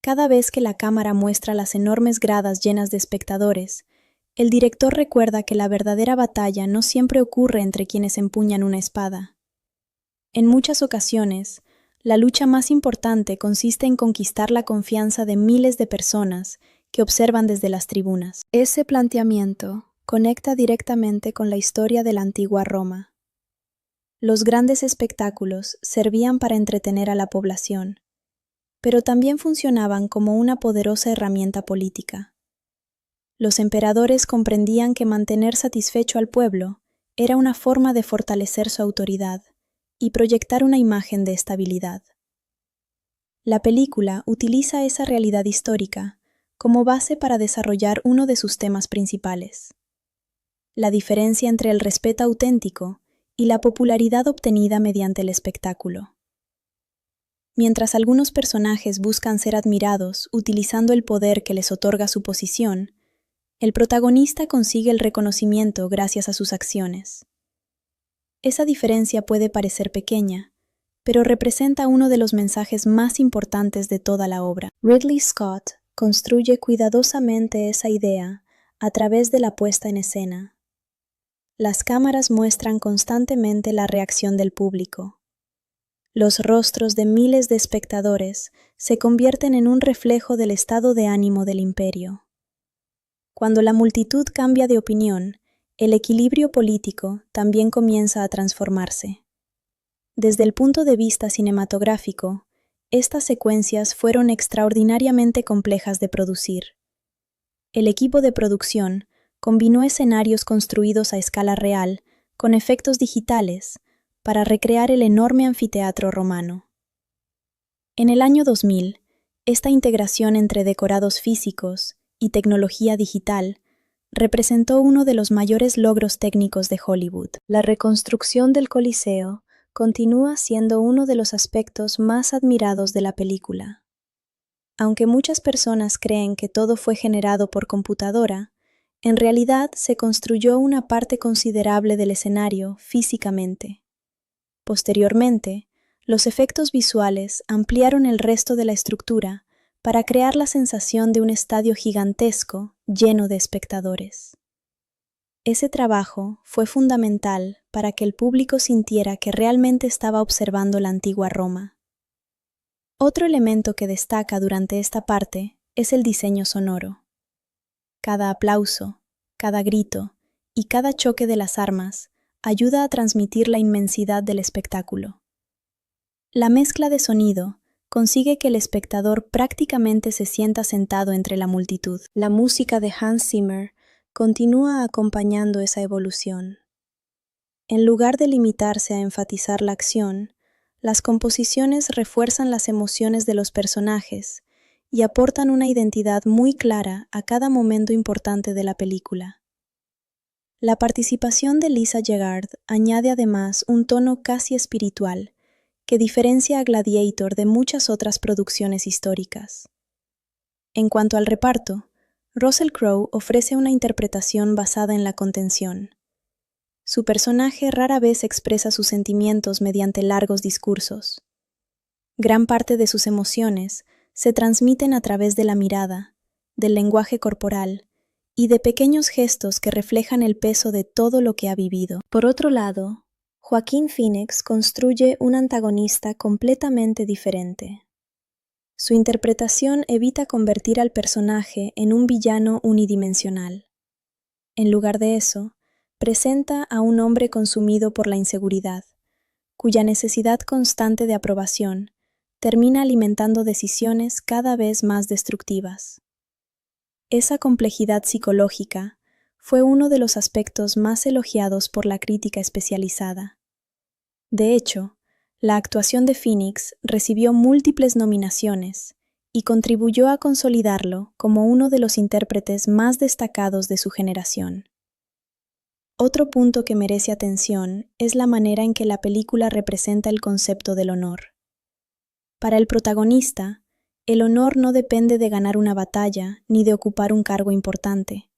Cada vez que la cámara muestra las enormes gradas llenas de espectadores, el director recuerda que la verdadera batalla no siempre ocurre entre quienes empuñan una espada. En muchas ocasiones, la lucha más importante consiste en conquistar la confianza de miles de personas que observan desde las tribunas. Ese planteamiento conecta directamente con la historia de la antigua Roma. Los grandes espectáculos servían para entretener a la población, pero también funcionaban como una poderosa herramienta política. Los emperadores comprendían que mantener satisfecho al pueblo era una forma de fortalecer su autoridad y proyectar una imagen de estabilidad. La película utiliza esa realidad histórica como base para desarrollar uno de sus temas principales: la diferencia entre el respeto auténtico y la popularidad obtenida mediante el espectáculo. Mientras algunos personajes buscan ser admirados utilizando el poder que les otorga su posición, el protagonista consigue el reconocimiento gracias a sus acciones. Esa diferencia puede parecer pequeña, pero representa uno de los mensajes más importantes de toda la obra. Ridley Scott construye cuidadosamente esa idea a través de la puesta en escena. Las cámaras muestran constantemente la reacción del público. Los rostros de miles de espectadores se convierten en un reflejo del estado de ánimo del imperio. Cuando la multitud cambia de opinión, el equilibrio político también comienza a transformarse. Desde el punto de vista cinematográfico, estas secuencias fueron extraordinariamente complejas de producir. El equipo de producción combinó escenarios construidos a escala real con efectos digitales para recrear el enorme anfiteatro romano. En el año 2000, esta integración entre decorados físicos y tecnología digital representó uno de los mayores logros técnicos de Hollywood. La reconstrucción del Coliseo continúa siendo uno de los aspectos más admirados de la película. Aunque muchas personas creen que todo fue generado por computadora, en realidad se construyó una parte considerable del escenario físicamente. Posteriormente, los efectos visuales ampliaron el resto de la estructura para crear la sensación de un estadio gigantesco lleno de espectadores. Ese trabajo fue fundamental para que el público sintiera que realmente estaba observando la antigua Roma. Otro elemento que destaca durante esta parte es el diseño sonoro. Cada aplauso, cada grito y cada choque de las armas ayuda a transmitir la inmensidad del espectáculo. La mezcla de sonido consigue que el espectador prácticamente se sienta sentado entre la multitud. La música de Hans Zimmer continúa acompañando esa evolución. En lugar de limitarse a enfatizar la acción, las composiciones refuerzan las emociones de los personajes y aportan una identidad muy clara a cada momento importante de la película. La participación de Lisa Gerrard añade además un tono casi espiritual que diferencia a Gladiator de muchas otras producciones históricas. En cuanto al reparto, Russell Crowe ofrece una interpretación basada en la contención. Su personaje rara vez expresa sus sentimientos mediante largos discursos. Gran parte de sus emociones se transmiten a través de la mirada, del lenguaje corporal y de pequeños gestos que reflejan el peso de todo lo que ha vivido. Por otro lado, Joaquin Phoenix construye un antagonista completamente diferente. Su interpretación evita convertir al personaje en un villano unidimensional. En lugar de eso, presenta a un hombre consumido por la inseguridad, cuya necesidad constante de aprobación termina alimentando decisiones cada vez más destructivas. Esa complejidad psicológica fue uno de los aspectos más elogiados por la crítica especializada. De hecho, la actuación de Phoenix recibió múltiples nominaciones y contribuyó a consolidarlo como uno de los intérpretes más destacados de su generación. Otro punto que merece atención es la manera en que la película representa el concepto del honor. Para el protagonista, el honor no depende de ganar una batalla ni de ocupar un cargo importante.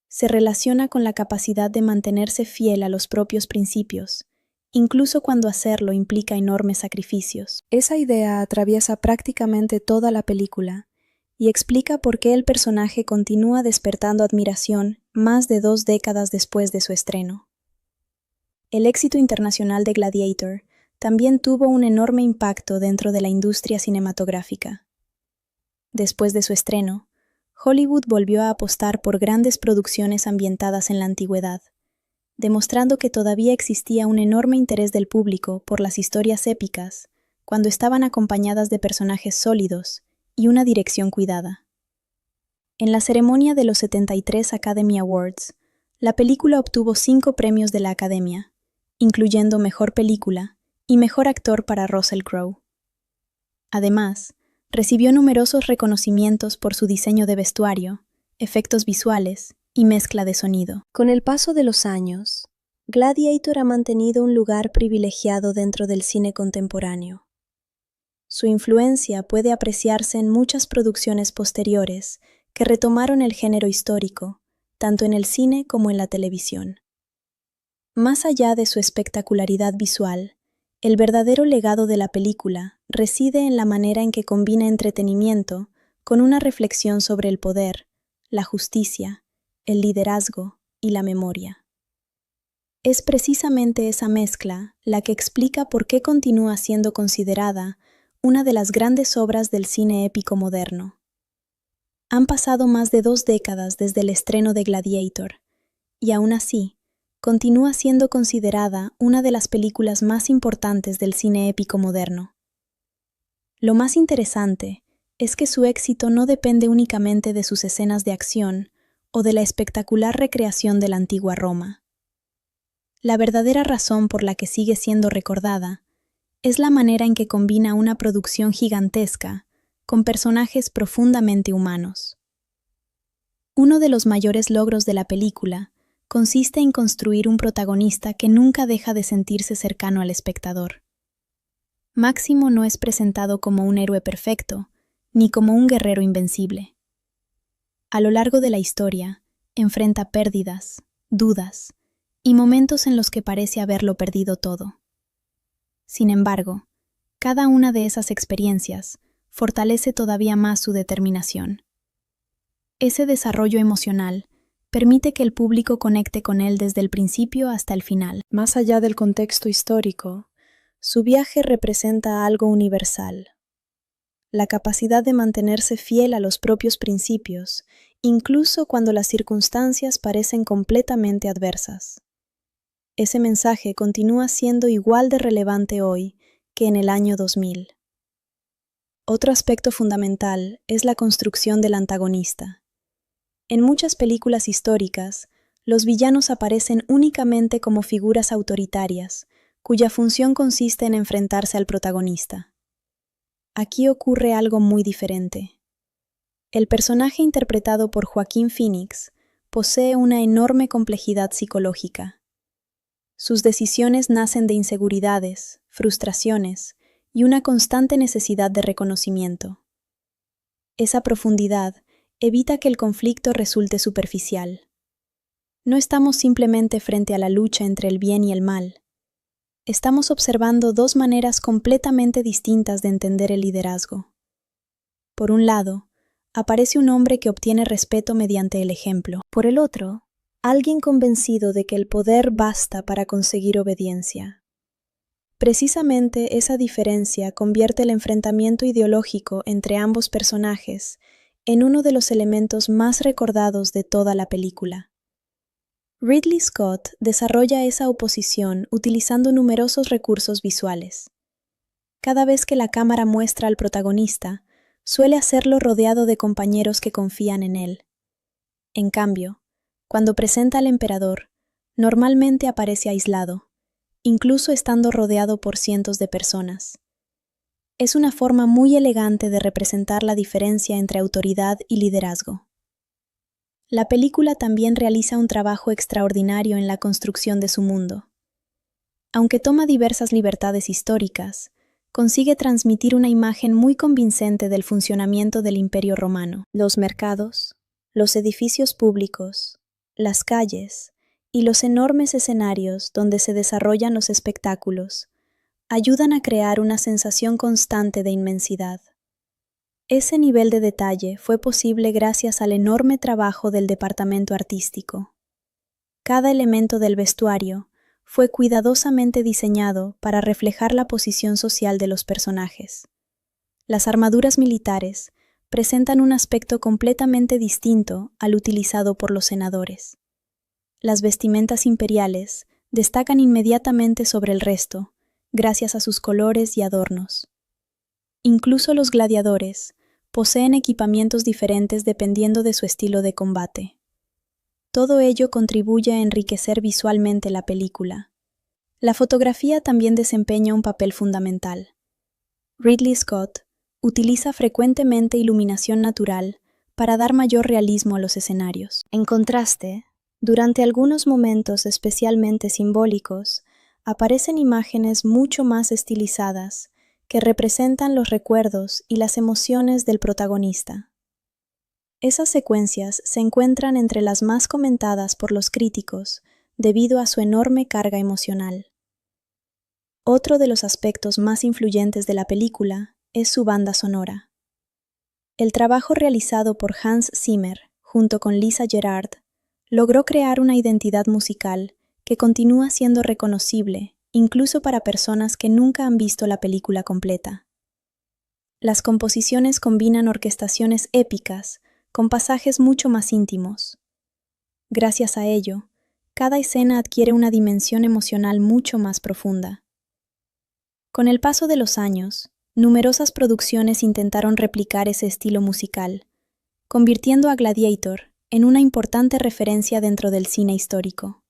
Se relaciona con la capacidad de mantenerse fiel a los propios principios, incluso cuando hacerlo implica enormes sacrificios. Esa idea atraviesa prácticamente toda la película y explica por qué el personaje continúa despertando admiración más de 2 décadas después de su estreno. El éxito internacional de Gladiator también tuvo un enorme impacto dentro de la industria cinematográfica. Después de su estreno, Hollywood volvió a apostar por grandes producciones ambientadas en la antigüedad, demostrando que todavía existía un enorme interés del público por las historias épicas cuando estaban acompañadas de personajes sólidos y una dirección cuidada. En la ceremonia de los 73 Academy Awards, la película obtuvo 5 premios de la Academia, incluyendo Mejor Película y Mejor Actor para Russell Crowe. Además, recibió numerosos reconocimientos por su diseño de vestuario, efectos visuales y mezcla de sonido. Con el paso de los años, Gladiator ha mantenido un lugar privilegiado dentro del cine contemporáneo. Su influencia puede apreciarse en muchas producciones posteriores que retomaron el género histórico, tanto en el cine como en la televisión. Más allá de su espectacularidad visual, el verdadero legado de la película reside en la manera en que combina entretenimiento con una reflexión sobre el poder, la justicia, el liderazgo y la memoria. Es precisamente esa mezcla la que explica por qué continúa siendo considerada una de las grandes obras del cine épico moderno. Han pasado más de 2 décadas desde el estreno de Gladiator, y aún así, continúa siendo considerada una de las películas más importantes del cine épico moderno. Lo más interesante es que su éxito no depende únicamente de sus escenas de acción o de la espectacular recreación de la antigua Roma. La verdadera razón por la que sigue siendo recordada es la manera en que combina una producción gigantesca con personajes profundamente humanos. Uno de los mayores logros de la película consiste en construir un protagonista que nunca deja de sentirse cercano al espectador. Máximo no es presentado como un héroe perfecto, ni como un guerrero invencible. A lo largo de la historia, enfrenta pérdidas, dudas y momentos en los que parece haberlo perdido todo. Sin embargo, cada una de esas experiencias fortalece todavía más su determinación. Ese desarrollo emocional permite que el público conecte con él desde el principio hasta el final. Más allá del contexto histórico, su viaje representa algo universal: la capacidad de mantenerse fiel a los propios principios, incluso cuando las circunstancias parecen completamente adversas. Ese mensaje continúa siendo igual de relevante hoy que en el año 2000. Otro aspecto fundamental es la construcción del antagonista. En muchas películas históricas, los villanos aparecen únicamente como figuras autoritarias, cuya función consiste en enfrentarse al protagonista. Aquí ocurre algo muy diferente. El personaje interpretado por Joaquín Phoenix posee una enorme complejidad psicológica. Sus decisiones nacen de inseguridades, frustraciones y una constante necesidad de reconocimiento. Esa profundidad evita que el conflicto resulte superficial. No estamos simplemente frente a la lucha entre el bien y el mal. Estamos observando dos maneras completamente distintas de entender el liderazgo. Por un lado, aparece un hombre que obtiene respeto mediante el ejemplo. Por el otro, alguien convencido de que el poder basta para conseguir obediencia. Precisamente esa diferencia convierte el enfrentamiento ideológico entre ambos personajes en uno de los elementos más recordados de toda la película. Ridley Scott desarrolla esa oposición utilizando numerosos recursos visuales. Cada vez que la cámara muestra al protagonista, suele hacerlo rodeado de compañeros que confían en él. En cambio, cuando presenta al emperador, normalmente aparece aislado, incluso estando rodeado por cientos de personas. Es una forma muy elegante de representar la diferencia entre autoridad y liderazgo. La película también realiza un trabajo extraordinario en la construcción de su mundo. Aunque toma diversas libertades históricas, consigue transmitir una imagen muy convincente del funcionamiento del Imperio Romano. Los mercados, los edificios públicos, las calles y los enormes escenarios donde se desarrollan los espectáculos ayudan a crear una sensación constante de inmensidad. Ese nivel de detalle fue posible gracias al enorme trabajo del departamento artístico. Cada elemento del vestuario fue cuidadosamente diseñado para reflejar la posición social de los personajes. Las armaduras militares presentan un aspecto completamente distinto al utilizado por los senadores. Las vestimentas imperiales destacan inmediatamente sobre el resto, gracias a sus colores y adornos. Incluso los gladiadores poseen equipamientos diferentes dependiendo de su estilo de combate. Todo ello contribuye a enriquecer visualmente la película. La fotografía también desempeña un papel fundamental. Ridley Scott utiliza frecuentemente iluminación natural para dar mayor realismo a los escenarios. En contraste, durante algunos momentos especialmente simbólicos, aparecen imágenes mucho más estilizadas que representan los recuerdos y las emociones del protagonista. Esas secuencias se encuentran entre las más comentadas por los críticos debido a su enorme carga emocional. Otro de los aspectos más influyentes de la película es su banda sonora. El trabajo realizado por Hans Zimmer, junto con Lisa Gerrard, logró crear una identidad musical que continúa siendo reconocible incluso para personas que nunca han visto la película completa. Las composiciones combinan orquestaciones épicas con pasajes mucho más íntimos. Gracias a ello, cada escena adquiere una dimensión emocional mucho más profunda. Con el paso de los años, numerosas producciones intentaron replicar ese estilo musical, convirtiendo a Gladiator en una importante referencia dentro del cine histórico.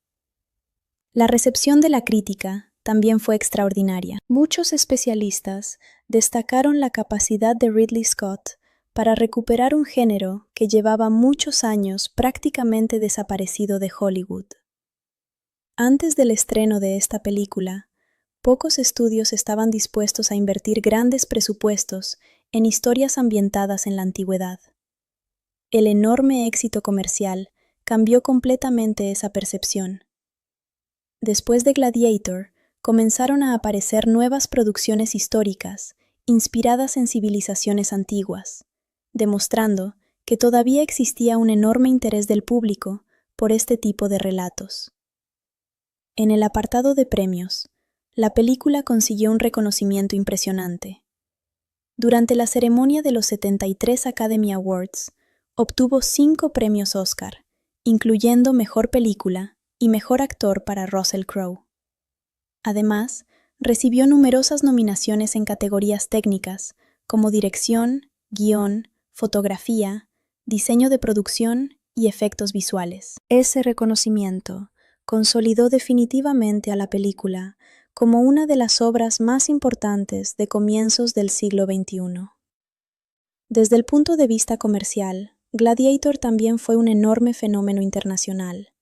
La recepción de la crítica también fue extraordinaria. Muchos especialistas destacaron la capacidad de Ridley Scott para recuperar un género que llevaba muchos años prácticamente desaparecido de Hollywood. Antes del estreno de esta película, pocos estudios estaban dispuestos a invertir grandes presupuestos en historias ambientadas en la antigüedad. El enorme éxito comercial cambió completamente esa percepción. Después de Gladiator, comenzaron a aparecer nuevas producciones históricas inspiradas en civilizaciones antiguas, demostrando que todavía existía un enorme interés del público por este tipo de relatos. En el apartado de premios, la película consiguió un reconocimiento impresionante. Durante la ceremonia de los 73 Academy Awards, obtuvo 5 premios Oscar, incluyendo Mejor Película y Mejor Actor para Russell Crowe. Además, recibió numerosas nominaciones en categorías técnicas como dirección, guión, fotografía, diseño de producción y efectos visuales. Ese reconocimiento consolidó definitivamente a la película como una de las obras más importantes de comienzos del siglo XXI. Desde el punto de vista comercial, Gladiator también fue un enorme fenómeno internacional.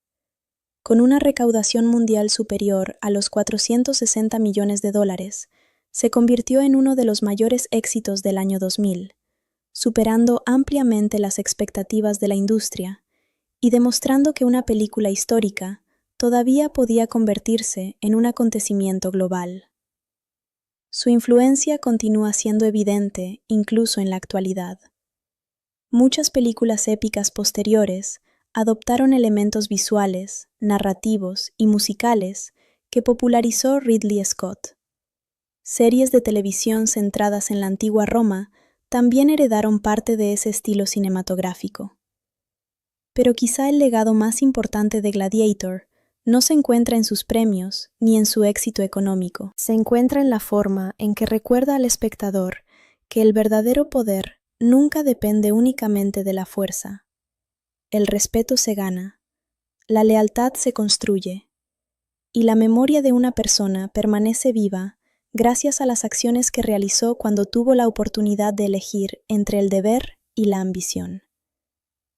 Con una recaudación mundial superior a los 460 millones de dólares, se convirtió en uno de los mayores éxitos del año 2000, superando ampliamente las expectativas de la industria y demostrando que una película histórica todavía podía convertirse en un acontecimiento global. Su influencia continúa siendo evidente incluso en la actualidad. Muchas películas épicas posteriores adoptaron elementos visuales, narrativos y musicales que popularizó Ridley Scott. Series de televisión centradas en la antigua Roma también heredaron parte de ese estilo cinematográfico. Pero quizá el legado más importante de Gladiator no se encuentra en sus premios ni en su éxito económico. Se encuentra en la forma en que recuerda al espectador que el verdadero poder nunca depende únicamente de la fuerza. El respeto se gana, la lealtad se construye, y la memoria de una persona permanece viva gracias a las acciones que realizó cuando tuvo la oportunidad de elegir entre el deber y la ambición.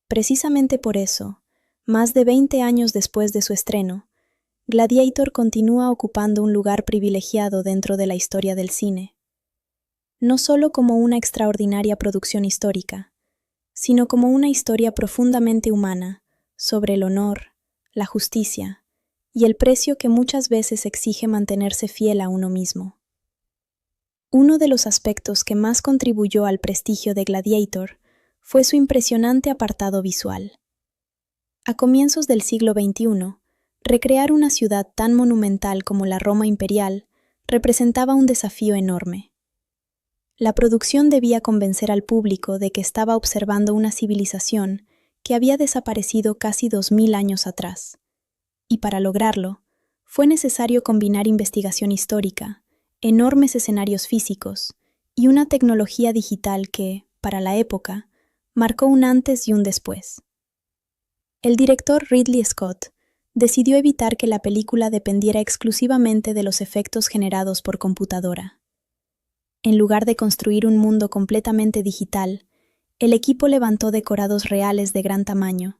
Precisamente por eso, más de 20 años después de su estreno, Gladiator continúa ocupando un lugar privilegiado dentro de la historia del cine. No solo como una extraordinaria producción histórica, sino como una historia profundamente humana sobre el honor, la justicia y el precio que muchas veces exige mantenerse fiel a uno mismo. Uno de los aspectos que más contribuyó al prestigio de Gladiator fue su impresionante apartado visual. A comienzos del siglo XXI, recrear una ciudad tan monumental como la Roma imperial representaba un desafío enorme. La producción debía convencer al público de que estaba observando una civilización que había desaparecido casi 2000 años atrás. Y para lograrlo, fue necesario combinar investigación histórica, enormes escenarios físicos y una tecnología digital que, para la época, marcó un antes y un después. El director Ridley Scott decidió evitar que la película dependiera exclusivamente de los efectos generados por computadora. En lugar de construir un mundo completamente digital, el equipo levantó decorados reales de gran tamaño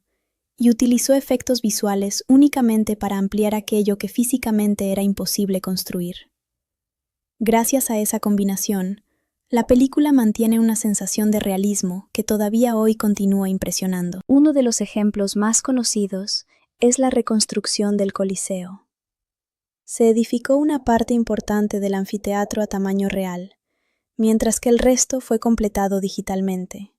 y utilizó efectos visuales únicamente para ampliar aquello que físicamente era imposible construir. Gracias a esa combinación, la película mantiene una sensación de realismo que todavía hoy continúa impresionando. Uno de los ejemplos más conocidos es la reconstrucción del Coliseo. Se edificó una parte importante del anfiteatro a tamaño real, mientras que el resto fue completado digitalmente.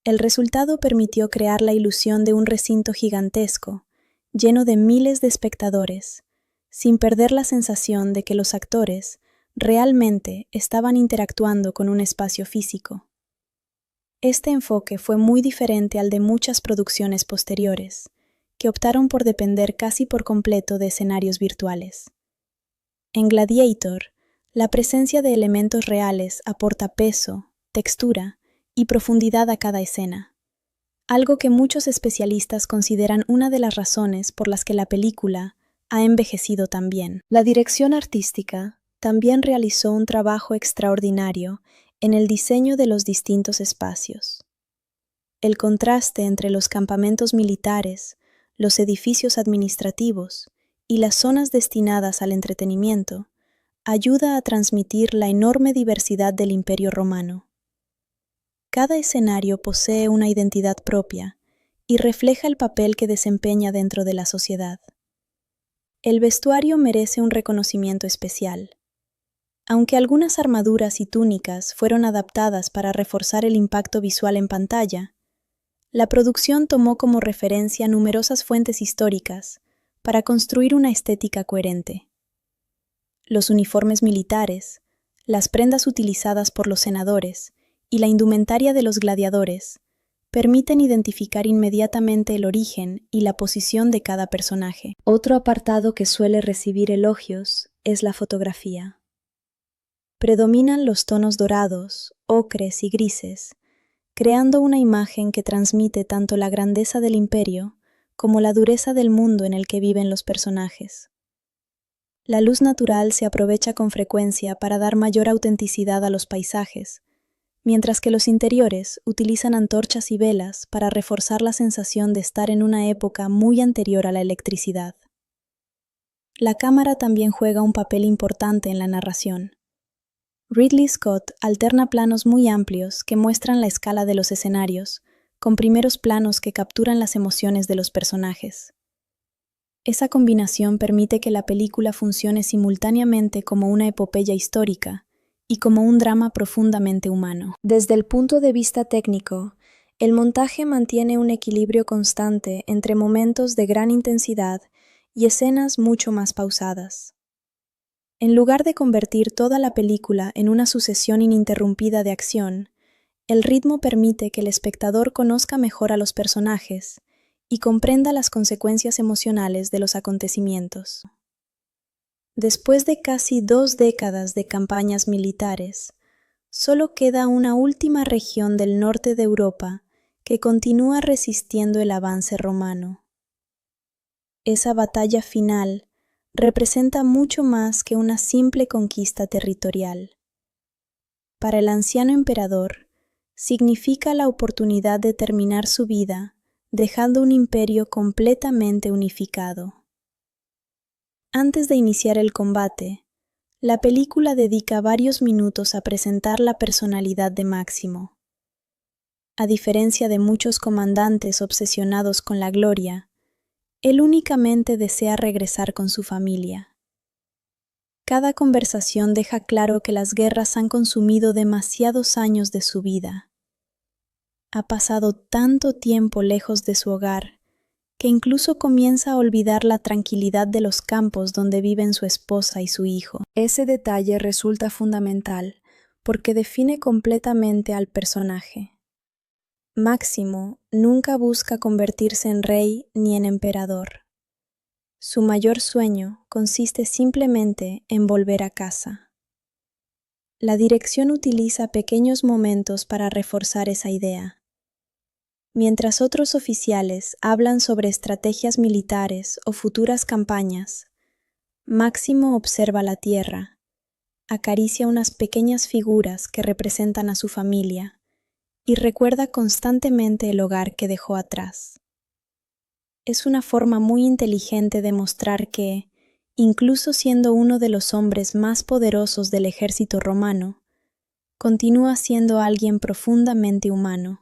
El resultado permitió crear la ilusión de un recinto gigantesco, lleno de miles de espectadores, sin perder la sensación de que los actores realmente estaban interactuando con un espacio físico. Este enfoque fue muy diferente al de muchas producciones posteriores, que optaron por depender casi por completo de escenarios virtuales. En Gladiator, la presencia de elementos reales aporta peso, textura y profundidad a cada escena, algo que muchos especialistas consideran una de las razones por las que la película ha envejecido tan bien. La dirección artística también realizó un trabajo extraordinario en el diseño de los distintos espacios. El contraste entre los campamentos militares, los edificios administrativos y las zonas destinadas al entretenimiento ayuda a transmitir la enorme diversidad del Imperio Romano. Cada escenario posee una identidad propia y refleja el papel que desempeña dentro de la sociedad. El vestuario merece un reconocimiento especial. Aunque algunas armaduras y túnicas fueron adaptadas para reforzar el impacto visual en pantalla, La producción tomó como referencia numerosas fuentes históricas para construir una estética coherente. Los uniformes militares, las prendas utilizadas por los senadores y la indumentaria de los gladiadores permiten identificar inmediatamente el origen y la posición de cada personaje. Otro apartado que suele recibir elogios es la fotografía. Predominan los tonos dorados, ocres y grises, creando una imagen que transmite tanto la grandeza del imperio como la dureza del mundo en el que viven los personajes. La luz natural se aprovecha con frecuencia para dar mayor autenticidad a los paisajes, mientras que los interiores utilizan antorchas y velas para reforzar la sensación de estar en una época muy anterior a la electricidad. La cámara también juega un papel importante en la narración. Ridley Scott alterna planos muy amplios que muestran la escala de los escenarios, con primeros planos que capturan las emociones de los personajes. Esa combinación permite que la película funcione simultáneamente como una epopeya histórica y como un drama profundamente humano. Desde el punto de vista técnico, el montaje mantiene un equilibrio constante entre momentos de gran intensidad y escenas mucho más pausadas. En lugar de convertir toda la película en una sucesión ininterrumpida de acción, el ritmo permite que el espectador conozca mejor a los personajes y comprenda las consecuencias emocionales de los acontecimientos. Después de casi 2 décadas de campañas militares, solo queda una última región del norte de Europa que continúa resistiendo el avance romano. Esa batalla final representa mucho más que una simple conquista territorial. Para el anciano emperador, significa la oportunidad de terminar su vida dejando un imperio completamente unificado. Antes de iniciar el combate, la película dedica varios minutos a presentar la personalidad de Máximo. A diferencia de muchos comandantes obsesionados con la gloria, él únicamente desea regresar con su familia. Cada conversación deja claro que las guerras han consumido demasiados años de su vida. Ha pasado tanto tiempo lejos de su hogar que incluso comienza a olvidar la tranquilidad de los campos donde viven su esposa y su hijo. Ese detalle resulta fundamental porque define completamente al personaje. Máximo nunca busca convertirse en rey ni en emperador. Su mayor sueño consiste simplemente en volver a casa. La dirección utiliza pequeños momentos para reforzar esa idea. Mientras otros oficiales hablan sobre estrategias militares o futuras campañas, Máximo observa la tierra, acaricia unas pequeñas figuras que representan a su familia y recuerda constantemente el hogar que dejó atrás. Es una forma muy inteligente de mostrar que, incluso siendo uno de los hombres más poderosos del ejército romano, continúa siendo alguien profundamente humano.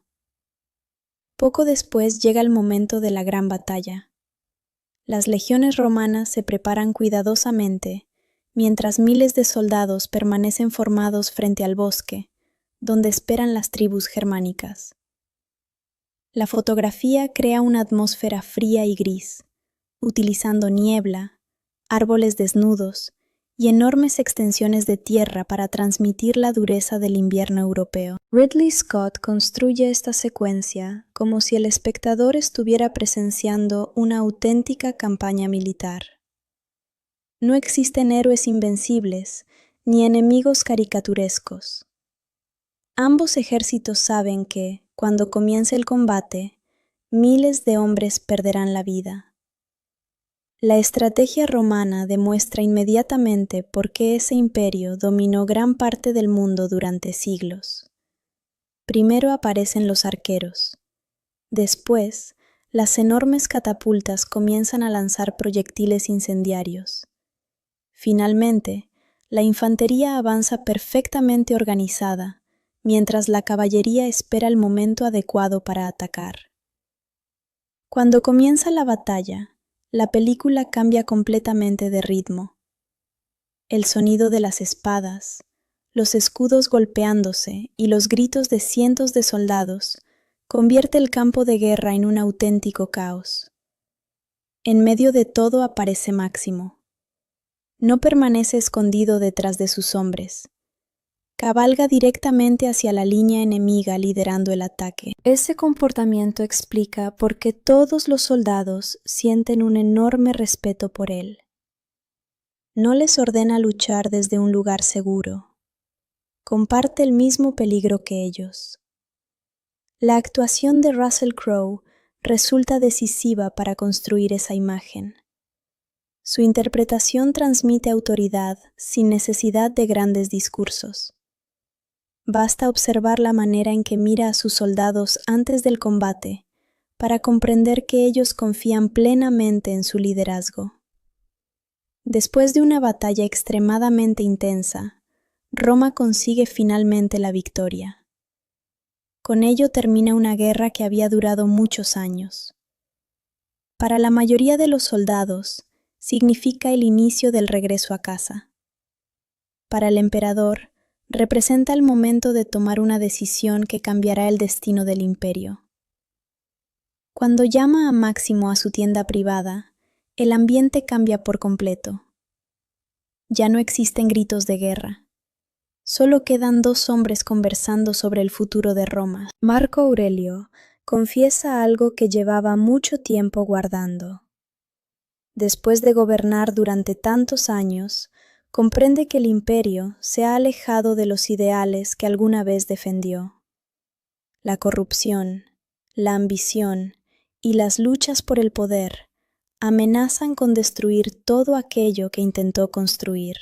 Poco después llega el momento de la gran batalla. Las legiones romanas se preparan cuidadosamente, mientras miles de soldados permanecen formados frente al bosque, donde esperan las tribus germánicas. La fotografía crea una atmósfera fría y gris, utilizando niebla, árboles desnudos y enormes extensiones de tierra para transmitir la dureza del invierno europeo. Ridley Scott construye esta secuencia como si el espectador estuviera presenciando una auténtica campaña militar. No existen héroes invencibles ni enemigos caricaturescos. Ambos ejércitos saben que, cuando comience el combate, miles de hombres perderán la vida. La estrategia romana demuestra inmediatamente por qué ese imperio dominó gran parte del mundo durante siglos. Primero aparecen los arqueros. Después, las enormes catapultas comienzan a lanzar proyectiles incendiarios. Finalmente, la infantería avanza perfectamente organizada, mientras la caballería espera el momento adecuado para atacar. Cuando comienza la batalla, la película cambia completamente de ritmo. El sonido de las espadas, los escudos golpeándose y los gritos de cientos de soldados convierte el campo de guerra en un auténtico caos. En medio de todo aparece Máximo. No permanece escondido detrás de sus hombres. Cabalga directamente hacia la línea enemiga liderando el ataque. Ese comportamiento explica por qué todos los soldados sienten un enorme respeto por él. No les ordena luchar desde un lugar seguro. Comparte el mismo peligro que ellos. La actuación de Russell Crowe resulta decisiva para construir esa imagen. Su interpretación transmite autoridad sin necesidad de grandes discursos. Basta observar la manera en que mira a sus soldados antes del combate para comprender que ellos confían plenamente en su liderazgo. Después de una batalla extremadamente intensa, Roma consigue finalmente la victoria. Con ello termina una guerra que había durado muchos años. Para la mayoría de los soldados, significa el inicio del regreso a casa. Para el emperador, representa el momento de tomar una decisión que cambiará el destino del imperio. Cuando llama a Máximo a su tienda privada, el ambiente cambia por completo. Ya no existen gritos de guerra. Solo quedan dos hombres conversando sobre el futuro de Roma. Marco Aurelio confiesa algo que llevaba mucho tiempo guardando. Después de gobernar durante tantos años, comprende que el imperio se ha alejado de los ideales que alguna vez defendió. La corrupción, la ambición y las luchas por el poder amenazan con destruir todo aquello que intentó construir.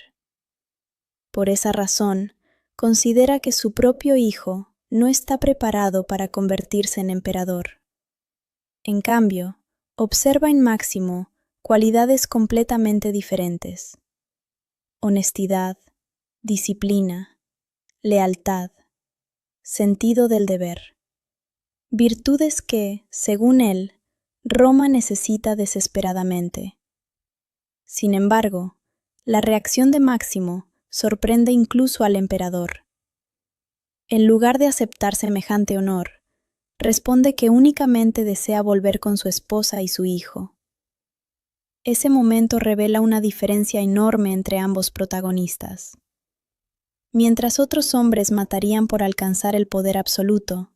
Por esa razón, considera que su propio hijo no está preparado para convertirse en emperador. En cambio, observa en Máximo cualidades completamente diferentes: honestidad, disciplina, lealtad, sentido del deber. Virtudes que, según él, Roma necesita desesperadamente. Sin embargo, la reacción de Máximo sorprende incluso al emperador. En lugar de aceptar semejante honor, responde que únicamente desea volver con su esposa y su hijo. Ese momento revela una diferencia enorme entre ambos protagonistas. Mientras otros hombres matarían por alcanzar el poder absoluto,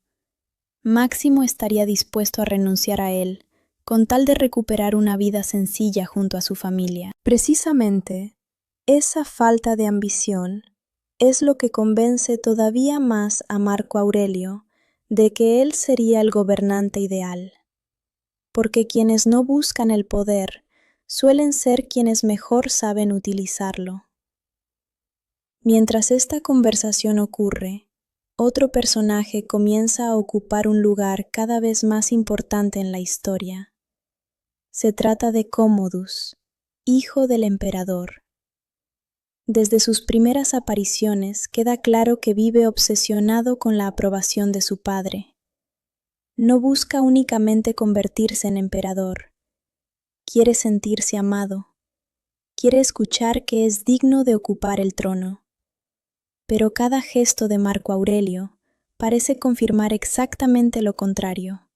Máximo estaría dispuesto a renunciar a él con tal de recuperar una vida sencilla junto a su familia. Precisamente, esa falta de ambición es lo que convence todavía más a Marco Aurelio de que él sería el gobernante ideal. Porque quienes no buscan el poder suelen ser quienes mejor saben utilizarlo. Mientras esta conversación ocurre, otro personaje comienza a ocupar un lugar cada vez más importante en la historia. Se trata de Commodus, hijo del emperador. Desde sus primeras apariciones queda claro que vive obsesionado con la aprobación de su padre. No busca únicamente convertirse en emperador. Quiere sentirse amado. Quiere escuchar que es digno de ocupar el trono. Pero cada gesto de Marco Aurelio parece confirmar exactamente lo contrario.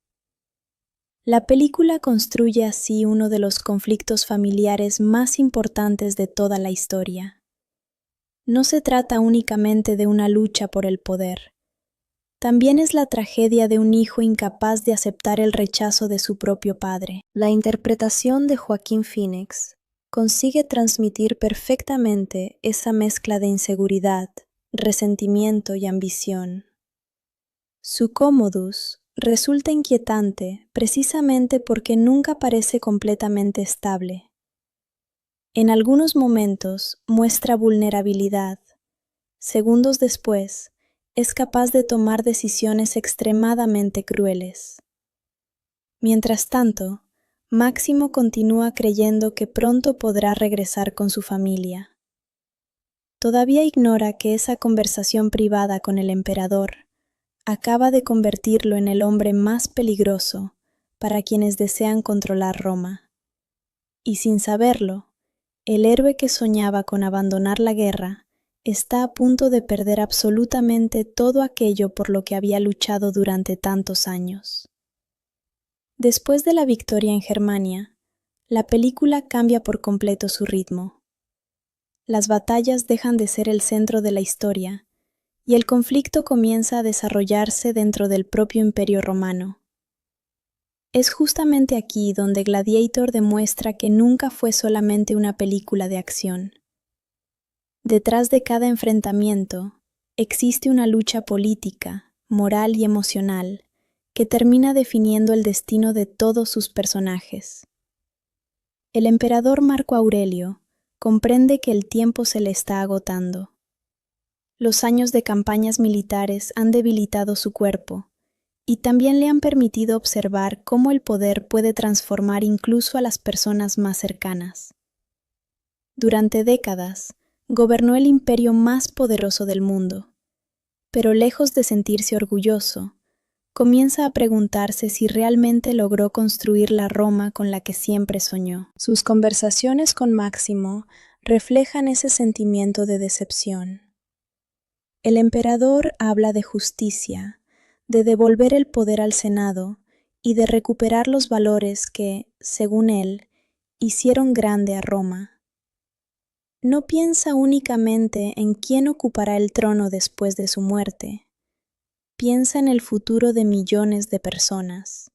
La película construye así uno de los conflictos familiares más importantes de toda la historia. No se trata únicamente de una lucha por el poder. También es la tragedia de un hijo incapaz de aceptar el rechazo de su propio padre. La interpretación de Joaquín Phoenix consigue transmitir perfectamente esa mezcla de inseguridad, resentimiento y ambición. Su Commodus resulta inquietante precisamente porque nunca parece completamente estable. En algunos momentos muestra vulnerabilidad. Segundos después, es capaz de tomar decisiones extremadamente crueles. Mientras tanto, Máximo continúa creyendo que pronto podrá regresar con su familia. Todavía ignora que esa conversación privada con el emperador acaba de convertirlo en el hombre más peligroso para quienes desean controlar Roma. Y sin saberlo, el héroe que soñaba con abandonar la guerra está a punto de perder absolutamente todo aquello por lo que había luchado durante tantos años. Después de la victoria en Germania, la película cambia por completo su ritmo. Las batallas dejan de ser el centro de la historia y el conflicto comienza a desarrollarse dentro del propio Imperio Romano. Es justamente aquí donde Gladiator demuestra que nunca fue solamente una película de acción. Detrás de cada enfrentamiento existe una lucha política, moral y emocional que termina definiendo el destino de todos sus personajes. El emperador Marco Aurelio comprende que el tiempo se le está agotando. Los años de campañas militares han debilitado su cuerpo y también le han permitido observar cómo el poder puede transformar incluso a las personas más cercanas. Durante décadas, gobernó el imperio más poderoso del mundo, pero lejos de sentirse orgulloso, comienza a preguntarse si realmente logró construir la Roma con la que siempre soñó. Sus conversaciones con Máximo reflejan ese sentimiento de decepción. El emperador habla de justicia, de devolver el poder al Senado y de recuperar los valores que, según él, hicieron grande a Roma. No piensa únicamente en quién ocupará el trono después de su muerte. Piensa en el futuro de millones de personas.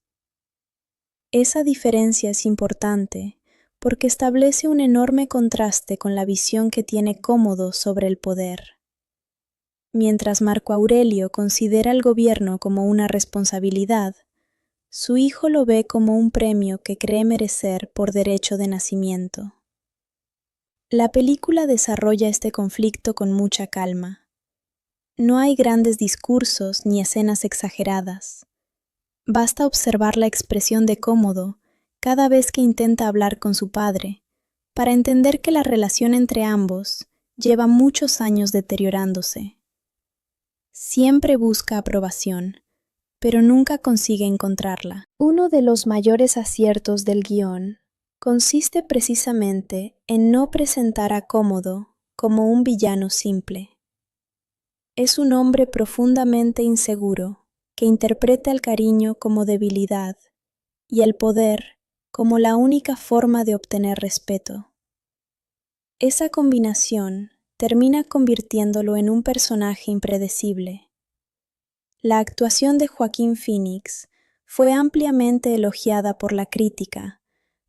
Esa diferencia es importante porque establece un enorme contraste con la visión que tiene Cómodo sobre el poder. Mientras Marco Aurelio considera el gobierno como una responsabilidad, su hijo lo ve como un premio que cree merecer por derecho de nacimiento. La película desarrolla este conflicto con mucha calma. No hay grandes discursos ni escenas exageradas. Basta observar la expresión de Cómodo cada vez que intenta hablar con su padre, para entender que la relación entre ambos lleva muchos años deteriorándose. Siempre busca aprobación, pero nunca consigue encontrarla. Uno de los mayores aciertos del guión consiste precisamente en no presentar a Cómodo como un villano simple. Es un hombre profundamente inseguro que interpreta el cariño como debilidad y el poder como la única forma de obtener respeto. Esa combinación termina convirtiéndolo en un personaje impredecible. La actuación de Joaquín Phoenix fue ampliamente elogiada por la crítica,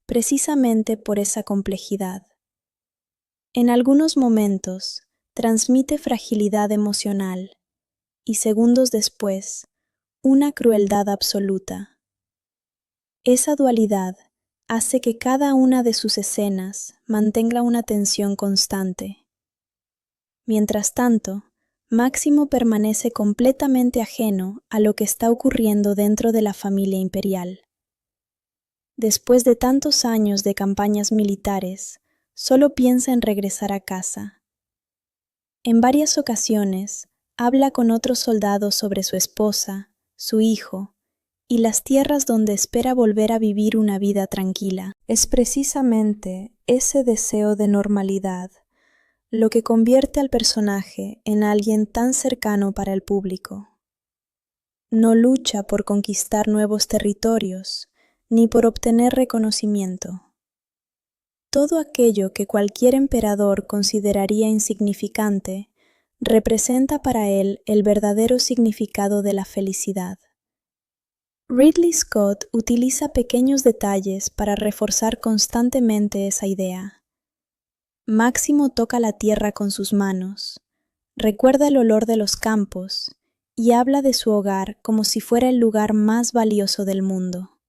precisamente por esa complejidad. En algunos momentos transmite fragilidad emocional y segundos después, una crueldad absoluta. Esa dualidad hace que cada una de sus escenas mantenga una tensión constante. Mientras tanto, Máximo permanece completamente ajeno a lo que está ocurriendo dentro de la familia imperial. Después de tantos años de campañas militares, solo piensa en regresar a casa. En varias ocasiones, habla con otros soldados sobre su esposa, su hijo, y las tierras donde espera volver a vivir una vida tranquila. Es precisamente ese deseo de normalidad lo que convierte al personaje en alguien tan cercano para el público. No lucha por conquistar nuevos territorios, ni por obtener reconocimiento. Todo aquello que cualquier emperador consideraría insignificante representa para él el verdadero significado de la felicidad. Ridley Scott utiliza pequeños detalles para reforzar constantemente esa idea. Máximo toca la tierra con sus manos, recuerda el olor de los campos y habla de su hogar como si fuera el lugar más valioso del mundo.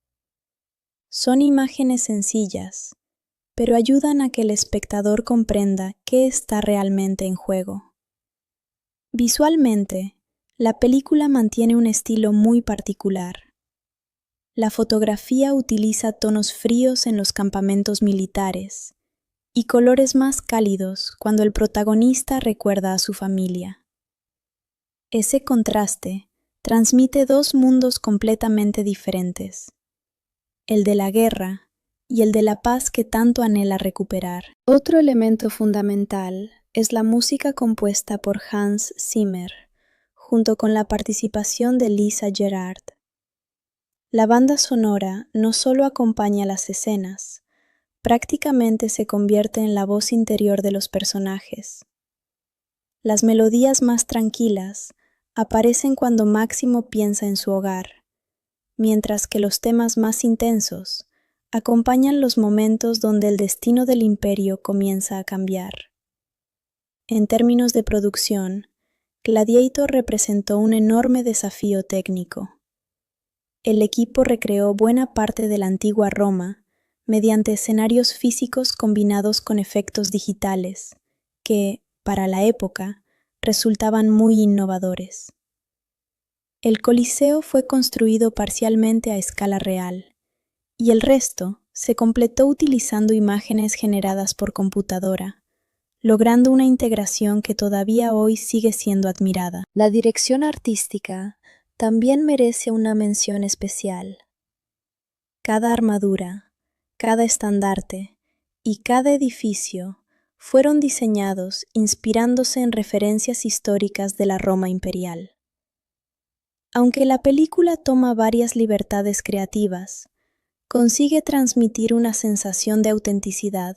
Son imágenes sencillas, pero ayudan a que el espectador comprenda qué está realmente en juego. Visualmente, la película mantiene un estilo muy particular. La fotografía utiliza tonos fríos en los campamentos militares y colores más cálidos cuando el protagonista recuerda a su familia. Ese contraste transmite dos mundos completamente diferentes, el de la guerra y el de la paz que tanto anhela recuperar. Otro elemento fundamental es la música compuesta por Hans Zimmer, junto con la participación de Lisa Gerrard. La banda sonora no solo acompaña las escenas, prácticamente se convierte en la voz interior de los personajes. Las melodías más tranquilas aparecen cuando Máximo piensa en su hogar, mientras que los temas más intensos acompañan los momentos donde el destino del imperio comienza a cambiar. En términos de producción, Gladiator representó un enorme desafío técnico. El equipo recreó buena parte de la antigua Roma mediante escenarios físicos combinados con efectos digitales, que, para la época, resultaban muy innovadores. El Coliseo fue construido parcialmente a escala real, y el resto se completó utilizando imágenes generadas por computadora, logrando una integración que todavía hoy sigue siendo admirada. La dirección artística también merece una mención especial. Cada armadura, cada estandarte y cada edificio fueron diseñados inspirándose en referencias históricas de la Roma imperial. Aunque la película toma varias libertades creativas, consigue transmitir una sensación de autenticidad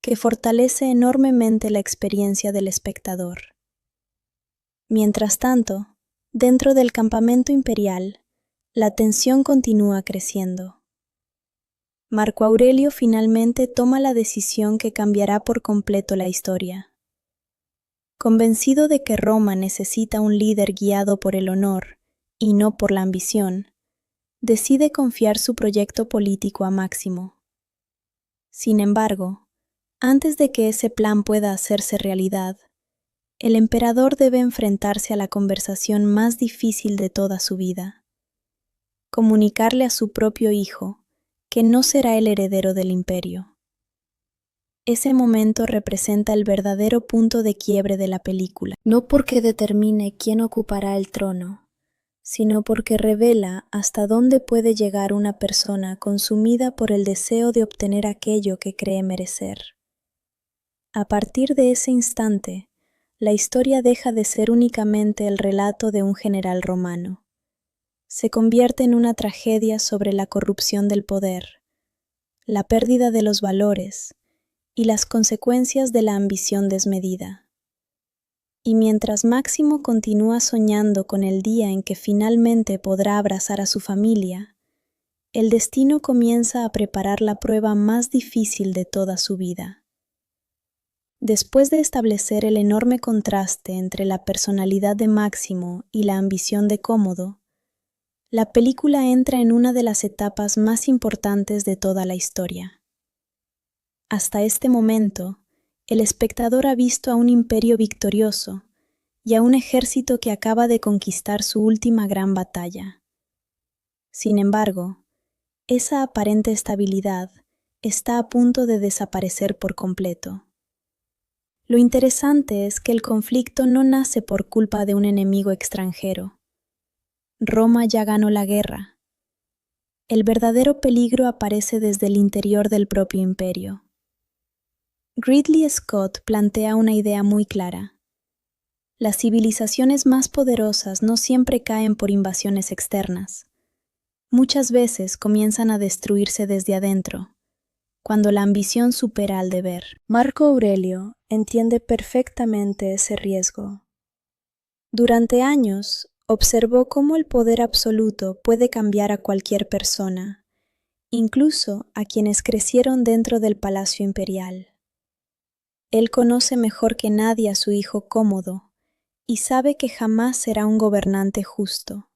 que fortalece enormemente la experiencia del espectador. Mientras tanto, dentro del campamento imperial, la tensión continúa creciendo. Marco Aurelio finalmente toma la decisión que cambiará por completo la historia. Convencido de que Roma necesita un líder guiado por el honor y no por la ambición, decide confiar su proyecto político a Máximo. Sin embargo, antes de que ese plan pueda hacerse realidad, el emperador debe enfrentarse a la conversación más difícil de toda su vida: comunicarle a su propio hijo que no será el heredero del imperio. Ese momento representa el verdadero punto de quiebre de la película, no porque determine quién ocupará el trono, sino porque revela hasta dónde puede llegar una persona consumida por el deseo de obtener aquello que cree merecer. A partir de ese instante, la historia deja de ser únicamente el relato de un general romano. Se convierte en una tragedia sobre la corrupción del poder, la pérdida de los valores y las consecuencias de la ambición desmedida. Y mientras Máximo continúa soñando con el día en que finalmente podrá abrazar a su familia, el destino comienza a preparar la prueba más difícil de toda su vida. Después de establecer el enorme contraste entre la personalidad de Máximo y la ambición de Cómodo, la película entra en una de las etapas más importantes de toda la historia. Hasta este momento, el espectador ha visto a un imperio victorioso y a un ejército que acaba de conquistar su última gran batalla. Sin embargo, esa aparente estabilidad está a punto de desaparecer por completo. Lo interesante es que el conflicto no nace por culpa de un enemigo extranjero. Roma ya ganó la guerra. El verdadero peligro aparece desde el interior del propio imperio. Ridley Scott plantea una idea muy clara. Las civilizaciones más poderosas no siempre caen por invasiones externas. Muchas veces comienzan a destruirse desde adentro, cuando la ambición supera al deber. Marco Aurelio entiende perfectamente ese riesgo. Durante años, observó cómo el poder absoluto puede cambiar a cualquier persona, incluso a quienes crecieron dentro del palacio imperial. Él conoce mejor que nadie a su hijo Cómodo y sabe que jamás será un gobernante justo.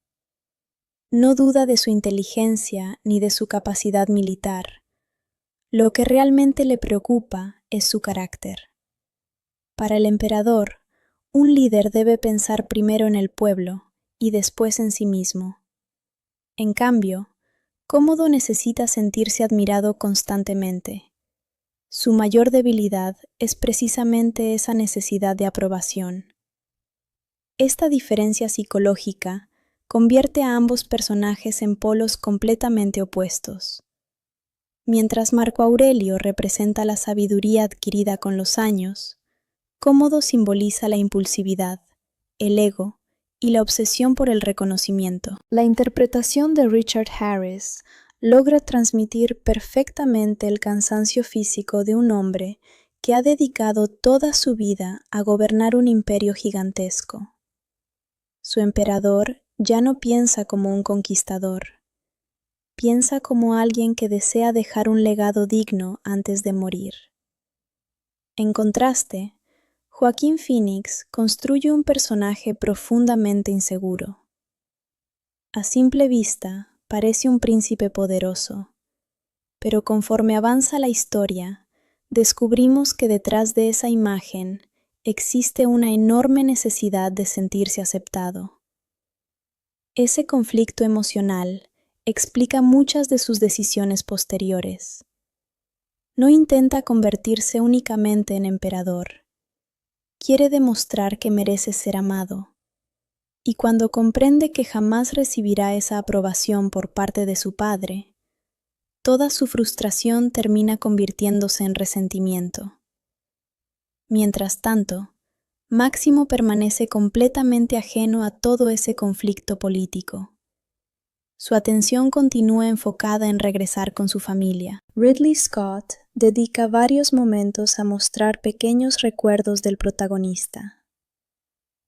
No duda de su inteligencia ni de su capacidad militar. Lo que realmente le preocupa es su carácter. Para el emperador, un líder debe pensar primero en el pueblo y después en sí mismo. En cambio, Cómodo necesita sentirse admirado constantemente. Su mayor debilidad es precisamente esa necesidad de aprobación. Esta diferencia psicológica convierte a ambos personajes en polos completamente opuestos. Mientras Marco Aurelio representa la sabiduría adquirida con los años, cómodo simboliza la impulsividad, el ego y la obsesión por el reconocimiento. La interpretación de Richard Harris logra transmitir perfectamente el cansancio físico de un hombre que ha dedicado toda su vida a gobernar un imperio gigantesco. Su emperador ya no piensa como un conquistador, piensa como alguien que desea dejar un legado digno antes de morir. En contraste, Joaquín Phoenix construye un personaje profundamente inseguro. A simple vista, parece un príncipe poderoso, pero conforme avanza la historia, descubrimos que detrás de esa imagen existe una enorme necesidad de sentirse aceptado. Ese conflicto emocional explica muchas de sus decisiones posteriores. No intenta convertirse únicamente en emperador. Quiere demostrar que merece ser amado. Y cuando comprende que jamás recibirá esa aprobación por parte de su padre, toda su frustración termina convirtiéndose en resentimiento. Mientras tanto, Máximo permanece completamente ajeno a todo ese conflicto político. Su atención continúa enfocada en regresar con su familia. Ridley Scott dedica varios momentos a mostrar pequeños recuerdos del protagonista.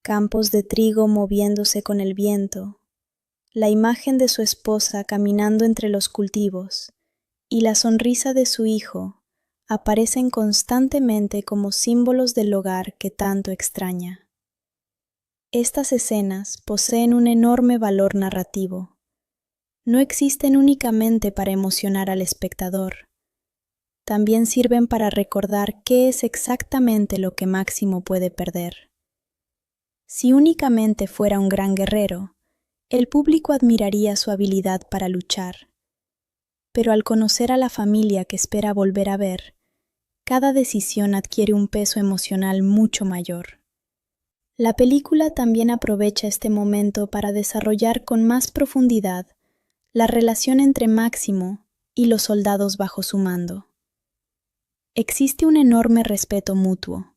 Campos de trigo moviéndose con el viento, la imagen de su esposa caminando entre los cultivos y la sonrisa de su hijo aparecen constantemente como símbolos del hogar que tanto extraña. Estas escenas poseen un enorme valor narrativo. No existen únicamente para emocionar al espectador, también sirven para recordar qué es exactamente lo que Máximo puede perder. Si únicamente fuera un gran guerrero, el público admiraría su habilidad para luchar. Pero al conocer a la familia que espera volver a ver, cada decisión adquiere un peso emocional mucho mayor. La película también aprovecha este momento para desarrollar con más profundidad la relación entre Máximo y los soldados bajo su mando. Existe un enorme respeto mutuo.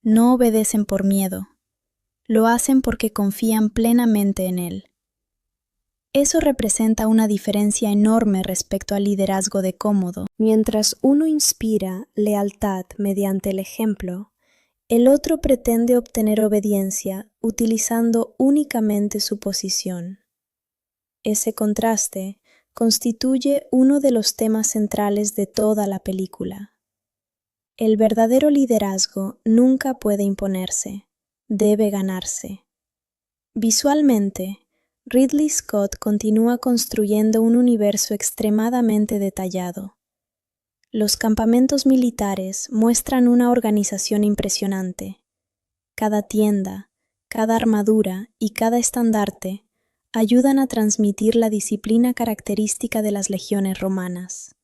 No obedecen por miedo. Lo hacen porque confían plenamente en él. Eso representa una diferencia enorme respecto al liderazgo de Cómodo. Mientras uno inspira lealtad mediante el ejemplo, el otro pretende obtener obediencia utilizando únicamente su posición. Ese contraste constituye uno de los temas centrales de toda la película. El verdadero liderazgo nunca puede imponerse, debe ganarse. Visualmente, Ridley Scott continúa construyendo un universo extremadamente detallado. Los campamentos militares muestran una organización impresionante. Cada tienda, cada armadura y cada estandarte ayudan a transmitir la disciplina característica de las legiones romanas.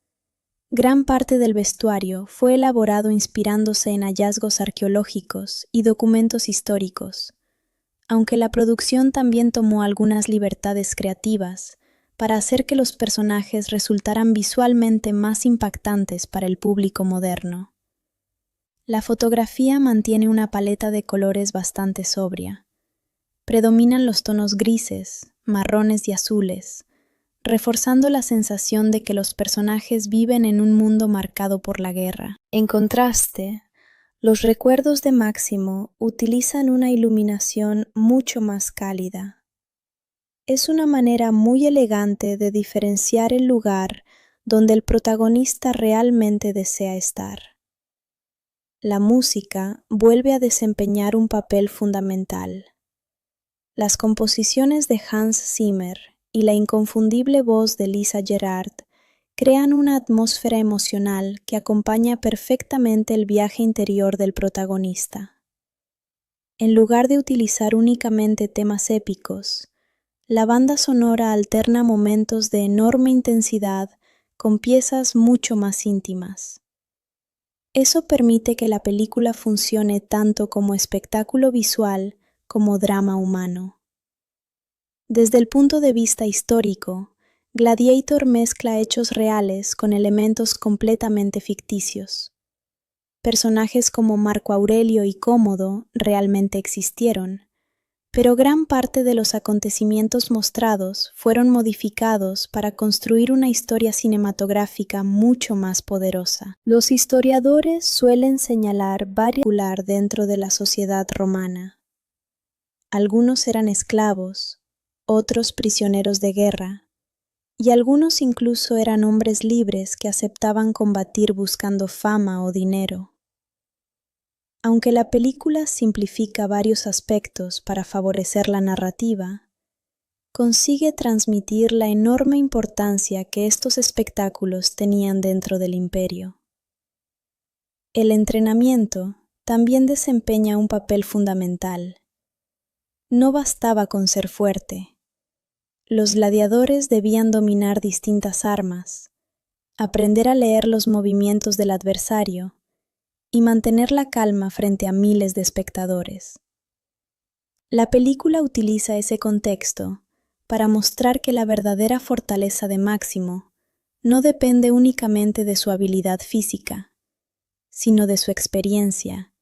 Gran parte del vestuario fue elaborado inspirándose en hallazgos arqueológicos y documentos históricos, aunque la producción también tomó algunas libertades creativas para hacer que los personajes resultaran visualmente más impactantes para el público moderno. La fotografía mantiene una paleta de colores bastante sobria. Predominan los tonos grises, marrones y azules, reforzando la sensación de que los personajes viven en un mundo marcado por la guerra. En contraste, los recuerdos de Máximo utilizan una iluminación mucho más cálida. Es una manera muy elegante de diferenciar el lugar donde el protagonista realmente desea estar. La música vuelve a desempeñar un papel fundamental. Las composiciones de Hans Zimmer y la inconfundible voz de Lisa Gerrard crean una atmósfera emocional que acompaña perfectamente el viaje interior del protagonista. En lugar de utilizar únicamente temas épicos, la banda sonora alterna momentos de enorme intensidad con piezas mucho más íntimas. Eso permite que la película funcione tanto como espectáculo visual como drama humano. Desde el punto de vista histórico, Gladiator mezcla hechos reales con elementos completamente ficticios. personajes como Marco Aurelio y Cómodo realmente existieron, pero gran parte de los acontecimientos mostrados fueron modificados para construir una historia cinematográfica mucho más poderosa. Los historiadores suelen señalar varios dentro de la sociedad romana. Algunos eran esclavos, otros prisioneros de guerra, y algunos incluso eran hombres libres que aceptaban combatir buscando fama o dinero. Aunque la película simplifica varios aspectos para favorecer la narrativa, consigue transmitir la enorme importancia que estos espectáculos tenían dentro del imperio. El entrenamiento también desempeña un papel fundamental. No bastaba con ser fuerte. Los gladiadores debían dominar distintas armas, aprender a leer los movimientos del adversario y mantener la calma frente a miles de espectadores. La película utiliza ese contexto para mostrar que la verdadera fortaleza de Máximo no depende únicamente de su habilidad física, sino de su experiencia,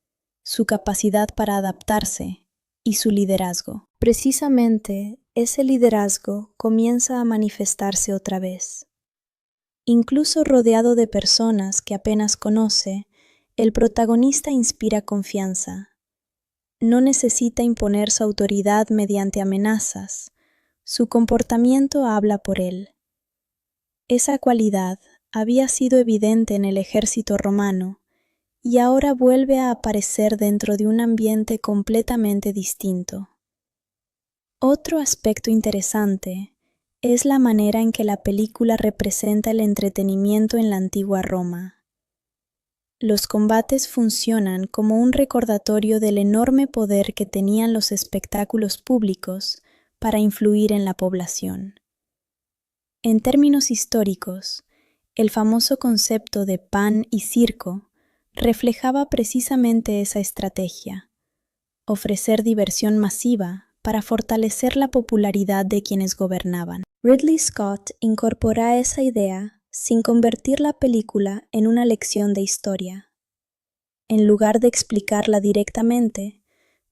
su capacidad para adaptarse y su liderazgo. Precisamente, ese liderazgo comienza a manifestarse otra vez. Incluso rodeado de personas que apenas conoce, el protagonista inspira confianza. No necesita imponer su autoridad mediante amenazas. Su comportamiento habla por él. Esa cualidad había sido evidente en el ejército romano y ahora vuelve a aparecer dentro de un ambiente completamente distinto. Otro aspecto interesante es la manera en que la película representa el entretenimiento en la antigua Roma. Los combates funcionan como un recordatorio del enorme poder que tenían los espectáculos públicos para influir en la población. En términos históricos, el famoso concepto de pan y circo reflejaba precisamente esa estrategia: ofrecer diversión masiva para fortalecer la popularidad de quienes gobernaban. Ridley Scott incorpora esa idea sin convertir la película en una lección de historia. En lugar de explicarla directamente,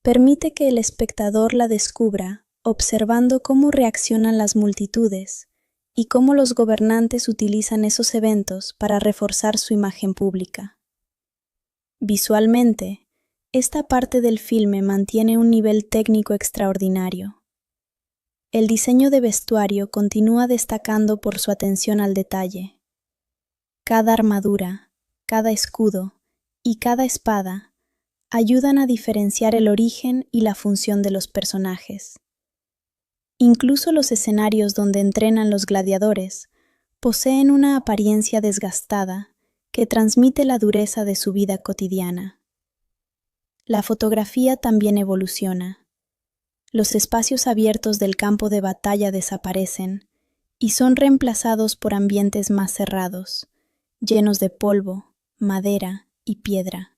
permite que el espectador la descubra observando cómo reaccionan las multitudes y cómo los gobernantes utilizan esos eventos para reforzar su imagen pública. Visualmente, esta parte del filme mantiene un nivel técnico extraordinario. El diseño de vestuario continúa destacando por su atención al detalle. Cada armadura, cada escudo y cada espada ayudan a diferenciar el origen y la función de los personajes. Incluso los escenarios donde entrenan los gladiadores poseen una apariencia desgastada que transmite la dureza de su vida cotidiana. La fotografía también evoluciona. Los espacios abiertos del campo de batalla desaparecen y son reemplazados por ambientes más cerrados, llenos de polvo, madera y piedra.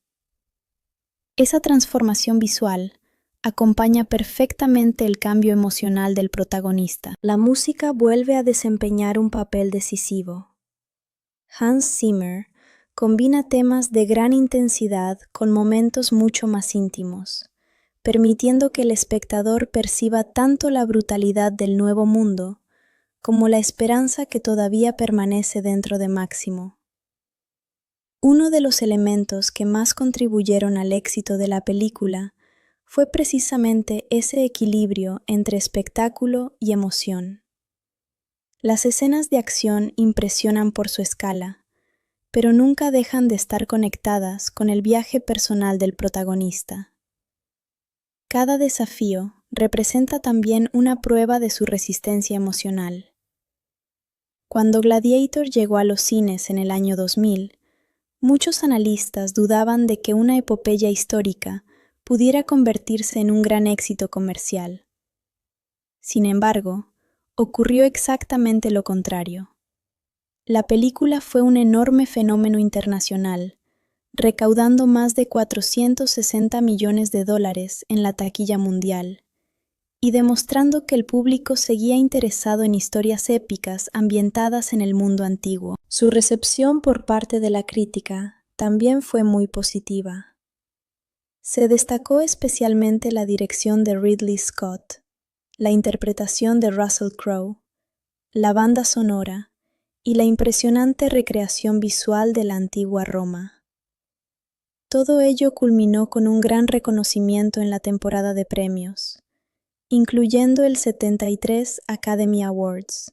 Esa transformación visual acompaña perfectamente el cambio emocional del protagonista. La música vuelve a desempeñar un papel decisivo. Hans Zimmer combina temas de gran intensidad con momentos mucho más íntimos, permitiendo que el espectador perciba tanto la brutalidad del nuevo mundo como la esperanza que todavía permanece dentro de Máximo. Uno de los elementos que más contribuyeron al éxito de la película fue precisamente ese equilibrio entre espectáculo y emoción. Las escenas de acción impresionan por su escala, pero nunca dejan de estar conectadas con el viaje personal del protagonista. Cada desafío representa también una prueba de su resistencia emocional. Cuando Gladiator llegó a los cines en el año 2000, muchos analistas dudaban de que una epopeya histórica pudiera convertirse en un gran éxito comercial. Sin embargo, ocurrió exactamente lo contrario. La película fue un enorme fenómeno internacional, recaudando más de $460 millones en la taquilla mundial, y demostrando que el público seguía interesado en historias épicas ambientadas en el mundo antiguo. Su recepción por parte de la crítica también fue muy positiva. Se destacó especialmente la dirección de Ridley Scott, la interpretación de Russell Crowe, la banda sonora y la impresionante recreación visual de la antigua Roma. Todo ello culminó con un gran reconocimiento en la temporada de premios, incluyendo el 73 Academy Awards,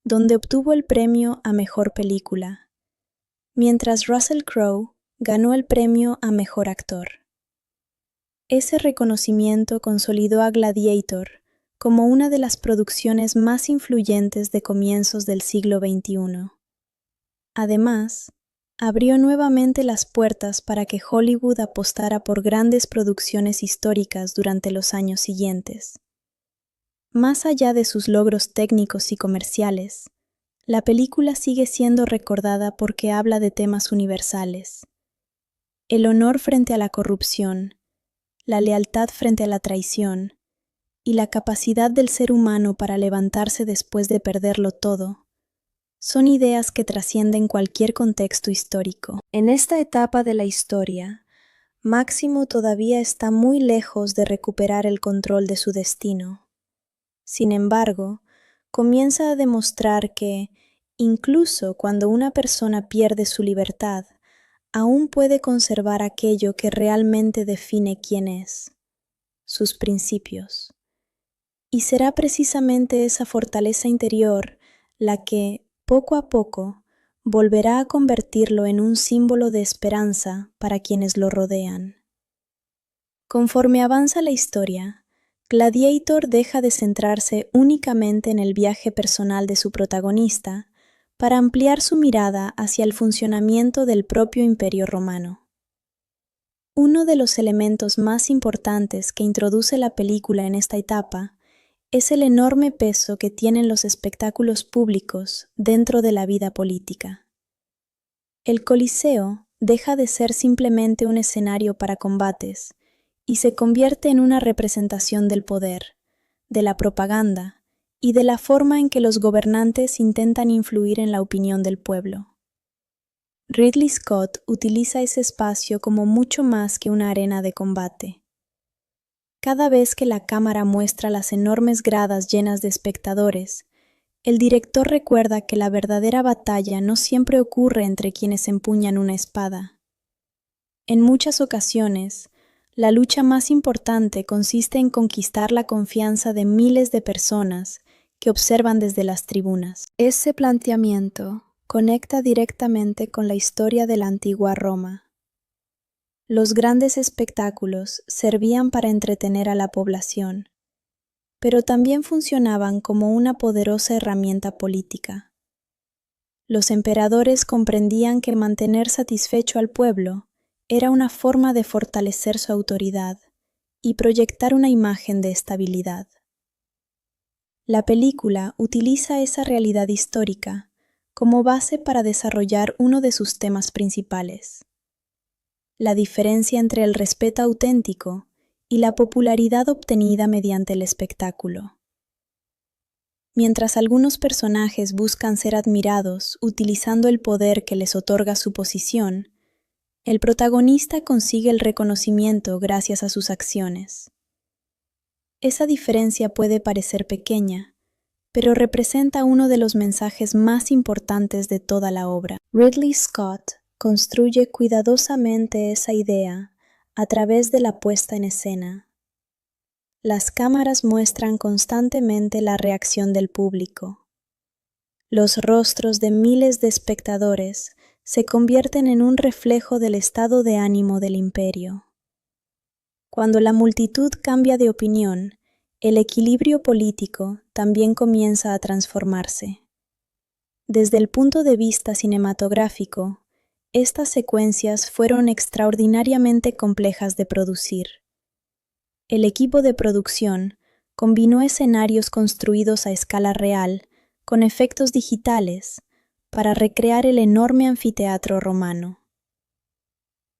donde obtuvo el premio a Mejor Película, mientras Russell Crowe ganó el premio a Mejor Actor. Ese reconocimiento consolidó a Gladiator como una de las producciones más influyentes de comienzos del siglo XXI. Además, abrió nuevamente las puertas para que Hollywood apostara por grandes producciones históricas durante los años siguientes. Más allá de sus logros técnicos y comerciales, la película sigue siendo recordada porque habla de temas universales: el honor frente a la corrupción, la lealtad frente a la traición y la capacidad del ser humano para levantarse después de perderlo todo. Son ideas que trascienden cualquier contexto histórico. En esta etapa de la historia, Máximo todavía está muy lejos de recuperar el control de su destino. Sin embargo, comienza a demostrar que, incluso cuando una persona pierde su libertad, aún puede conservar aquello que realmente define quién es, sus principios. Y será precisamente esa fortaleza interior la que, poco a poco, volverá a convertirlo en un símbolo de esperanza para quienes lo rodean. Conforme avanza la historia, Gladiator deja de centrarse únicamente en el viaje personal de su protagonista para ampliar su mirada hacia el funcionamiento del propio Imperio Romano. Uno de los elementos más importantes que introduce la película en esta etapa es el enorme peso que tienen los espectáculos públicos dentro de la vida política. El Coliseo deja de ser simplemente un escenario para combates y se convierte en una representación del poder, de la propaganda y de la forma en que los gobernantes intentan influir en la opinión del pueblo. Ridley Scott utiliza ese espacio como mucho más que una arena de combate. Cada vez que la cámara muestra las enormes gradas llenas de espectadores, el director recuerda que la verdadera batalla no siempre ocurre entre quienes empuñan una espada. En muchas ocasiones, la lucha más importante consiste en conquistar la confianza de miles de personas que observan desde las tribunas. Ese planteamiento conecta directamente con la historia de la antigua Roma. Los grandes espectáculos servían para entretener a la población, pero también funcionaban como una poderosa herramienta política. Los emperadores comprendían que mantener satisfecho al pueblo era una forma de fortalecer su autoridad y proyectar una imagen de estabilidad. La película utiliza esa realidad histórica como base para desarrollar uno de sus temas principales: la diferencia entre el respeto auténtico y la popularidad obtenida mediante el espectáculo. Mientras algunos personajes buscan ser admirados utilizando el poder que les otorga su posición, el protagonista consigue el reconocimiento gracias a sus acciones. Esa diferencia puede parecer pequeña, pero representa uno de los mensajes más importantes de toda la obra. Ridley Scott construye cuidadosamente esa idea a través de la puesta en escena. Las cámaras muestran constantemente la reacción del público. Los rostros de miles de espectadores se convierten en un reflejo del estado de ánimo del imperio. Cuando la multitud cambia de opinión, el equilibrio político también comienza a transformarse. Desde el punto de vista cinematográfico, estas secuencias fueron extraordinariamente complejas de producir. El equipo de producción combinó escenarios construidos a escala real con efectos digitales para recrear el enorme anfiteatro romano.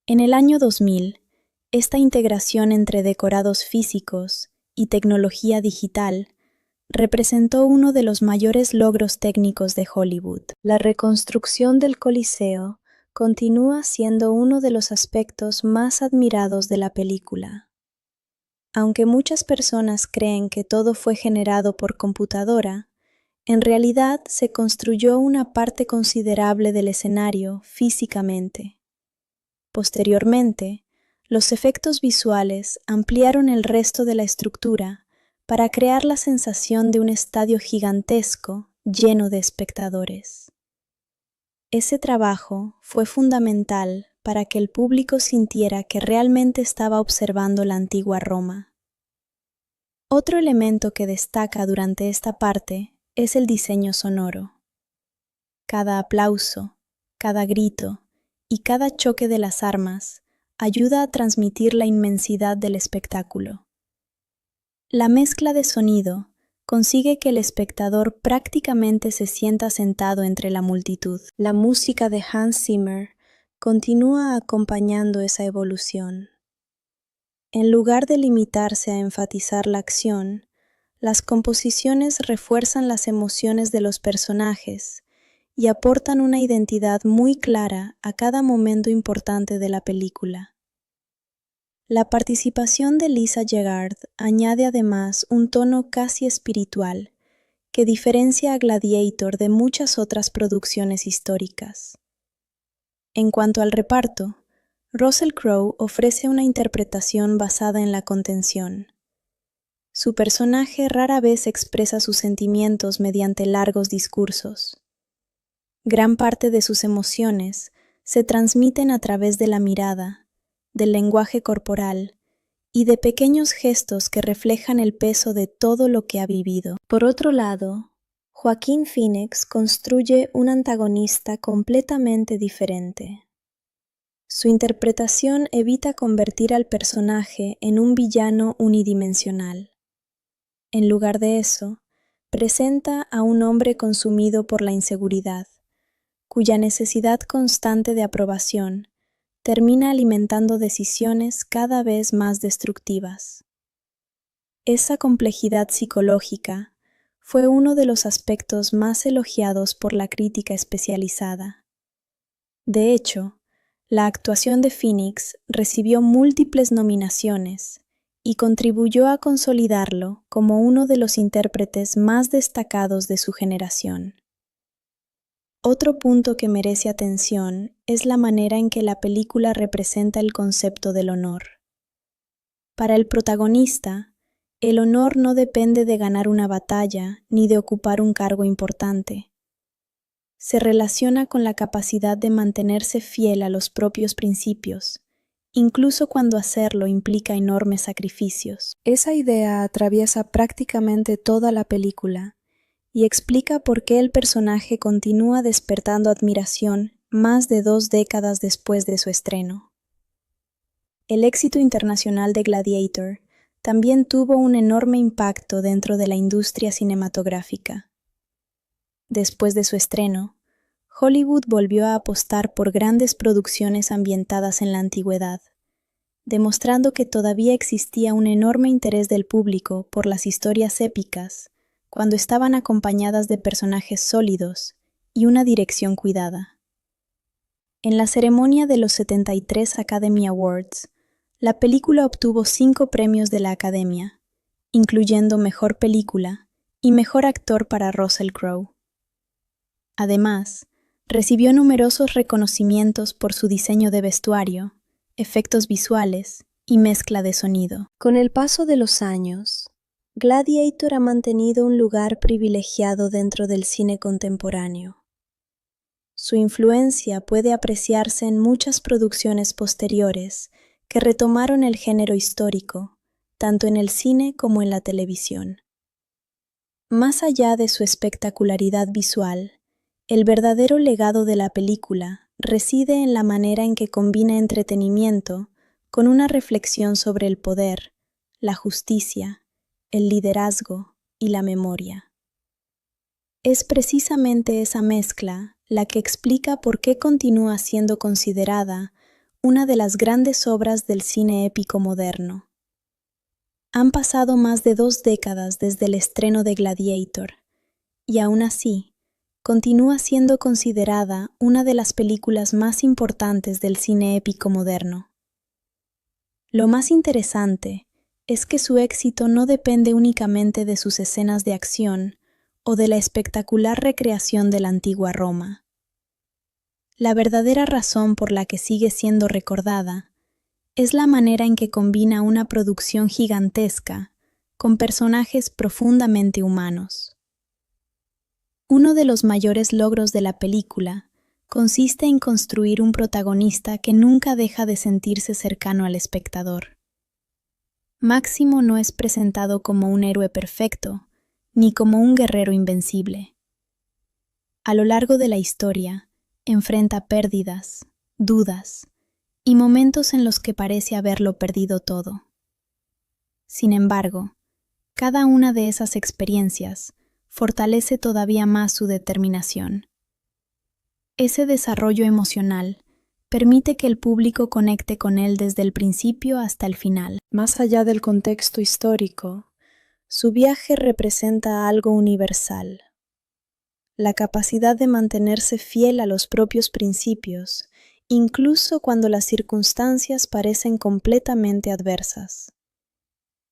En el año 2000, esta integración entre decorados físicos y tecnología digital representó uno de los mayores logros técnicos de Hollywood. La reconstrucción del Coliseo continúa siendo uno de los aspectos más admirados de la película. Aunque muchas personas creen que todo fue generado por computadora, en realidad se construyó una parte considerable del escenario físicamente. Posteriormente, los efectos visuales ampliaron el resto de la estructura para crear la sensación de un estadio gigantesco lleno de espectadores. Ese trabajo fue fundamental para que el público sintiera que realmente estaba observando la antigua Roma. Otro elemento que destaca durante esta parte es el diseño sonoro. Cada aplauso, cada grito y cada choque de las armas ayuda a transmitir la inmensidad del espectáculo. La mezcla de sonido consigue que el espectador prácticamente se sienta sentado entre la multitud. La música de Hans Zimmer continúa acompañando esa evolución. En lugar de limitarse a enfatizar la acción, las composiciones refuerzan las emociones de los personajes y aportan una identidad muy clara a cada momento importante de la película. La participación de Lisa Gerrard añade además un tono casi espiritual que diferencia a Gladiator de muchas otras producciones históricas. En cuanto al reparto, Russell Crowe ofrece una interpretación basada en la contención. Su personaje rara vez expresa sus sentimientos mediante largos discursos. Gran parte de sus emociones se transmiten a través de la mirada, del lenguaje corporal y de pequeños gestos que reflejan el peso de todo lo que ha vivido. Por otro lado, Joaquin Phoenix construye un antagonista completamente diferente. Su interpretación evita convertir al personaje en un villano unidimensional. En lugar de eso, presenta a un hombre consumido por la inseguridad, cuya necesidad constante de aprobación termina alimentando decisiones cada vez más destructivas. Esa complejidad psicológica fue uno de los aspectos más elogiados por la crítica especializada. De hecho, la actuación de Phoenix recibió múltiples nominaciones y contribuyó a consolidarlo como uno de los intérpretes más destacados de su generación. Otro punto que merece atención es la manera en que la película representa el concepto del honor. Para el protagonista, el honor no depende de ganar una batalla ni de ocupar un cargo importante. Se relaciona con la capacidad de mantenerse fiel a los propios principios, incluso cuando hacerlo implica enormes sacrificios. Esa idea atraviesa prácticamente toda la película y explica por qué el personaje continúa despertando admiración más de 2 décadas después de su estreno. El éxito internacional de Gladiator también tuvo un enorme impacto dentro de la industria cinematográfica. Después de su estreno, Hollywood volvió a apostar por grandes producciones ambientadas en la antigüedad, demostrando que todavía existía un enorme interés del público por las historias épicas cuando estaban acompañadas de personajes sólidos y una dirección cuidada. En la ceremonia de los 73 Academy Awards, la película obtuvo 5 premios de la Academia, incluyendo Mejor Película y Mejor Actor para Russell Crowe. Además, recibió numerosos reconocimientos por su diseño de vestuario, efectos visuales y mezcla de sonido. Con el paso de los años, Gladiator ha mantenido un lugar privilegiado dentro del cine contemporáneo. Su influencia puede apreciarse en muchas producciones posteriores que retomaron el género histórico, tanto en el cine como en la televisión. Más allá de su espectacularidad visual, el verdadero legado de la película reside en la manera en que combina entretenimiento con una reflexión sobre el poder, la justicia, el liderazgo y la memoria. Es precisamente esa mezcla la que explica por qué continúa siendo considerada una de las grandes obras del cine épico moderno. Han pasado más de 2 décadas desde el estreno de Gladiator, y aún así, continúa siendo considerada una de las películas más importantes del cine épico moderno. Lo más interesante es que su éxito no depende únicamente de sus escenas de acción o de la espectacular recreación de la antigua Roma. La verdadera razón por la que sigue siendo recordada es la manera en que combina una producción gigantesca con personajes profundamente humanos. Uno de los mayores logros de la película consiste en construir un protagonista que nunca deja de sentirse cercano al espectador. Máximo no es presentado como un héroe perfecto, ni como un guerrero invencible. A lo largo de la historia, enfrenta pérdidas, dudas y momentos en los que parece haberlo perdido todo. Sin embargo, cada una de esas experiencias fortalece todavía más su determinación. Ese desarrollo emocional permite que el público conecte con él desde el principio hasta el final. Más allá del contexto histórico, su viaje representa algo universal: la capacidad de mantenerse fiel a los propios principios, incluso cuando las circunstancias parecen completamente adversas.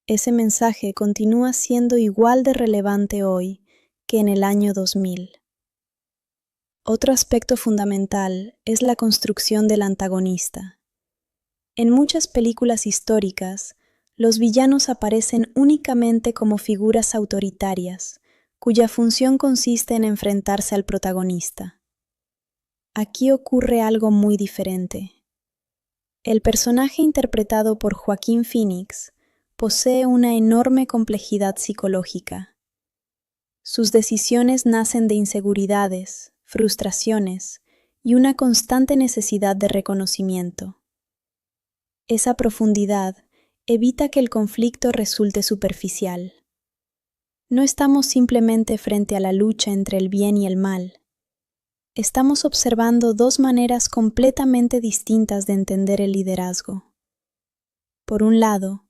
Ese mensaje continúa siendo igual de relevante hoy que en el año 2000. Otro aspecto fundamental es la construcción del antagonista. En muchas películas históricas, los villanos aparecen únicamente como figuras autoritarias, cuya función consiste en enfrentarse al protagonista. Aquí ocurre algo muy diferente. El personaje interpretado por Joaquín Phoenix posee una enorme complejidad psicológica. Sus decisiones nacen de inseguridades, frustraciones y una constante necesidad de reconocimiento. Esa profundidad evita que el conflicto resulte superficial. No estamos simplemente frente a la lucha entre el bien y el mal. Estamos observando dos maneras completamente distintas de entender el liderazgo. Por un lado,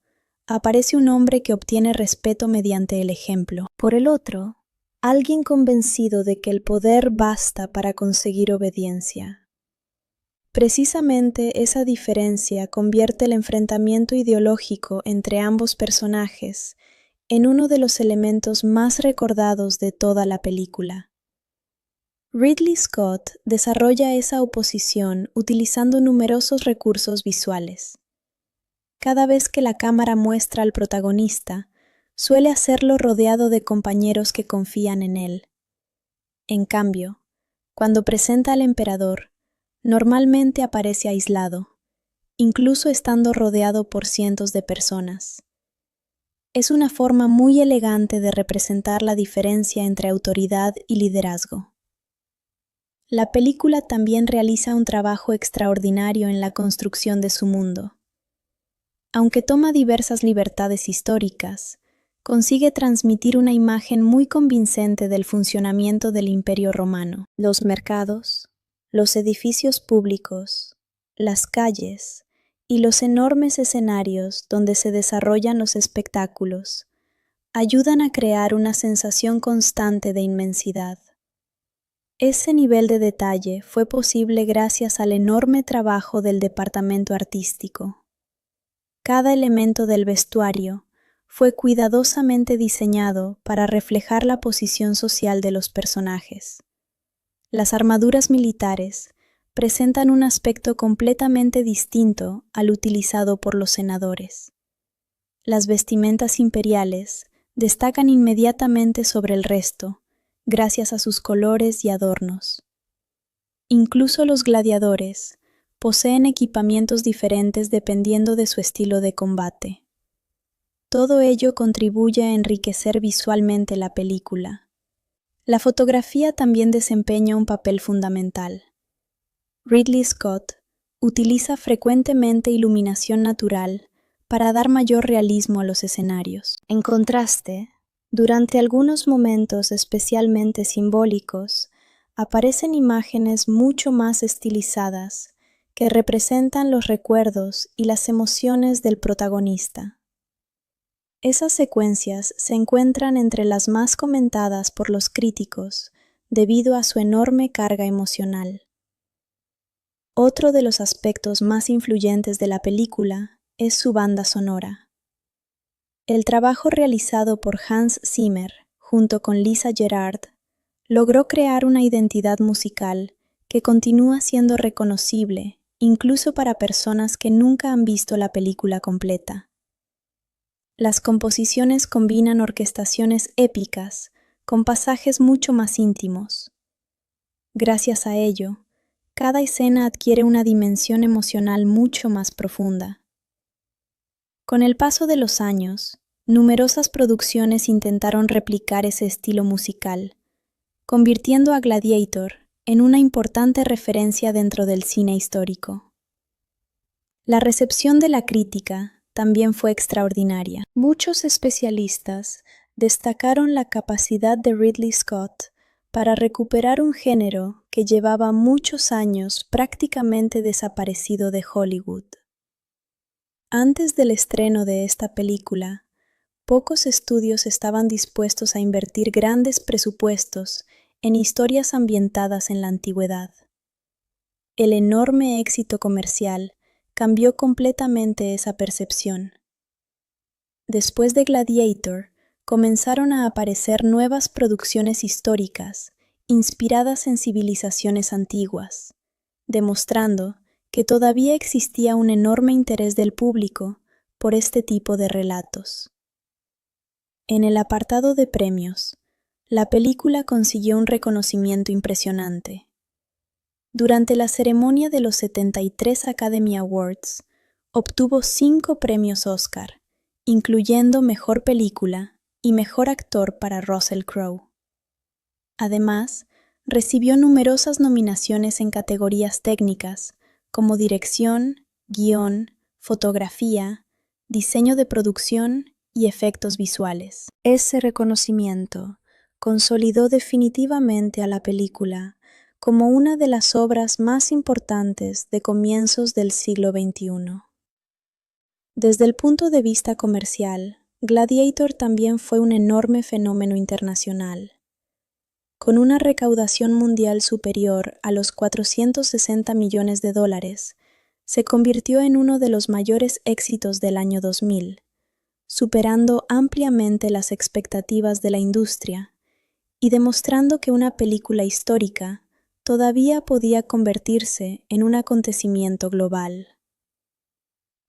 aparece un hombre que obtiene respeto mediante el ejemplo. Por el otro, alguien convencido de que el poder basta para conseguir obediencia. Precisamente esa diferencia convierte el enfrentamiento ideológico entre ambos personajes en uno de los elementos más recordados de toda la película. Ridley Scott desarrolla esa oposición utilizando numerosos recursos visuales. Cada vez que la cámara muestra al protagonista, suele hacerlo rodeado de compañeros que confían en él. En cambio, cuando presenta al emperador, normalmente aparece aislado, incluso estando rodeado por cientos de personas. Es una forma muy elegante de representar la diferencia entre autoridad y liderazgo. La película también realiza un trabajo extraordinario en la construcción de su mundo. Aunque toma diversas libertades históricas, consigue transmitir una imagen muy convincente del funcionamiento del Imperio Romano. Los mercados, los edificios públicos, las calles y los enormes escenarios donde se desarrollan los espectáculos ayudan a crear una sensación constante de inmensidad. Ese nivel de detalle fue posible gracias al enorme trabajo del departamento artístico. Cada elemento del vestuario fue cuidadosamente diseñado para reflejar la posición social de los personajes. Las armaduras militares presentan un aspecto completamente distinto al utilizado por los senadores. Las vestimentas imperiales destacan inmediatamente sobre el resto, gracias a sus colores y adornos. Incluso los gladiadores poseen equipamientos diferentes dependiendo de su estilo de combate. Todo ello contribuye a enriquecer visualmente la película. La fotografía también desempeña un papel fundamental. Ridley Scott utiliza frecuentemente iluminación natural para dar mayor realismo a los escenarios. En contraste, durante algunos momentos especialmente simbólicos, aparecen imágenes mucho más estilizadas que representan los recuerdos y las emociones del protagonista. Esas secuencias se encuentran entre las más comentadas por los críticos debido a su enorme carga emocional. Otro de los aspectos más influyentes de la película es su banda sonora. El trabajo realizado por Hans Zimmer, junto con Lisa Gerrard, logró crear una identidad musical que continúa siendo reconocible incluso para personas que nunca han visto la película completa. Las composiciones combinan orquestaciones épicas con pasajes mucho más íntimos. Gracias a ello, cada escena adquiere una dimensión emocional mucho más profunda. Con el paso de los años, numerosas producciones intentaron replicar ese estilo musical, convirtiendo a Gladiator en una importante referencia dentro del cine histórico. La recepción de la crítica también fue extraordinaria. Muchos especialistas destacaron la capacidad de Ridley Scott para recuperar un género que llevaba muchos años prácticamente desaparecido de Hollywood. Antes del estreno de esta película, pocos estudios estaban dispuestos a invertir grandes presupuestos en historias ambientadas en la antigüedad. El enorme éxito comercial cambió completamente esa percepción. Después de Gladiator, comenzaron a aparecer nuevas producciones históricas inspiradas en civilizaciones antiguas, demostrando que todavía existía un enorme interés del público por este tipo de relatos. En el apartado de premios, la película consiguió un reconocimiento impresionante. Durante la ceremonia de los 73 Academy Awards, obtuvo 5 premios Oscar, incluyendo Mejor Película y Mejor Actor para Russell Crowe. Además, recibió numerosas nominaciones en categorías técnicas como dirección, guión, fotografía, diseño de producción y efectos visuales. Ese reconocimiento consolidó definitivamente a la película como una de las obras más importantes de comienzos del siglo XXI. Desde el punto de vista comercial, Gladiator también fue un enorme fenómeno internacional. Con una recaudación mundial superior a los 460 millones de dólares, se convirtió en uno de los mayores éxitos del año 2000, superando ampliamente las expectativas de la industria y demostrando que una película histórica todavía podía convertirse en un acontecimiento global.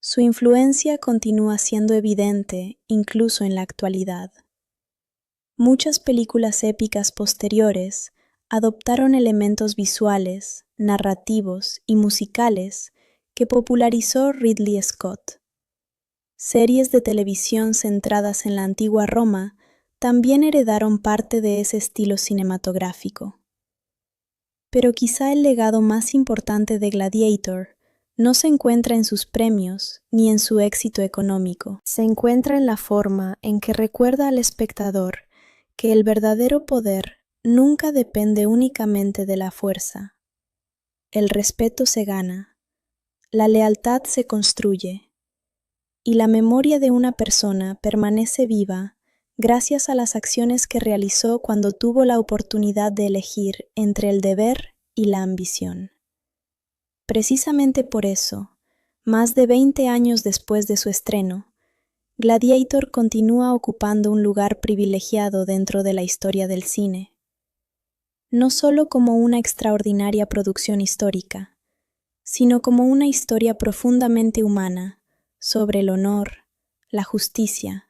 Su influencia continúa siendo evidente incluso en la actualidad. Muchas películas épicas posteriores adoptaron elementos visuales, narrativos y musicales que popularizó Ridley Scott. Series de televisión centradas en la antigua Roma también heredaron parte de ese estilo cinematográfico. Pero quizá el legado más importante de Gladiator no se encuentra en sus premios ni en su éxito económico. Se encuentra en la forma en que recuerda al espectador que el verdadero poder nunca depende únicamente de la fuerza. El respeto se gana, la lealtad se construye, y la memoria de una persona permanece viva gracias a las acciones que realizó cuando tuvo la oportunidad de elegir entre el deber y la ambición. Precisamente por eso, más de 20 años después de su estreno, Gladiator continúa ocupando un lugar privilegiado dentro de la historia del cine. No solo como una extraordinaria producción histórica, sino como una historia profundamente humana sobre el honor, la justicia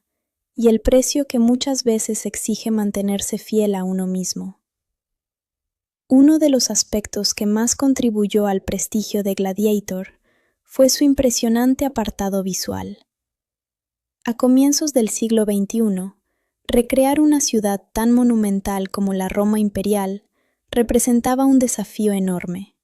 y el precio que muchas veces exige mantenerse fiel a uno mismo. Uno de los aspectos que más contribuyó al prestigio de Gladiator fue su impresionante apartado visual. A comienzos del siglo XXI, recrear una ciudad tan monumental como la Roma imperial representaba un desafío enorme.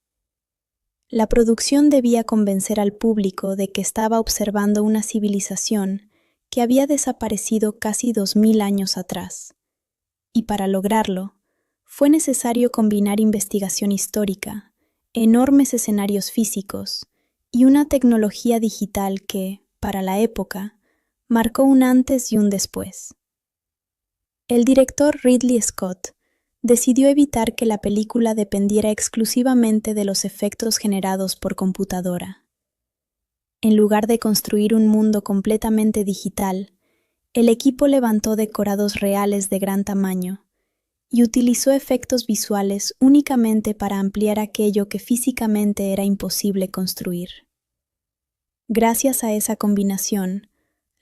La producción debía convencer al público de que estaba observando una civilización que había desaparecido casi 2000 años atrás. Y para lograrlo, fue necesario combinar investigación histórica, enormes escenarios físicos y una tecnología digital que, para la época, marcó un antes y un después. El director Ridley Scott decidió evitar que la película dependiera exclusivamente de los efectos generados por computadora. En lugar de construir un mundo completamente digital, el equipo levantó decorados reales de gran tamaño y utilizó efectos visuales únicamente para ampliar aquello que físicamente era imposible construir. Gracias a esa combinación,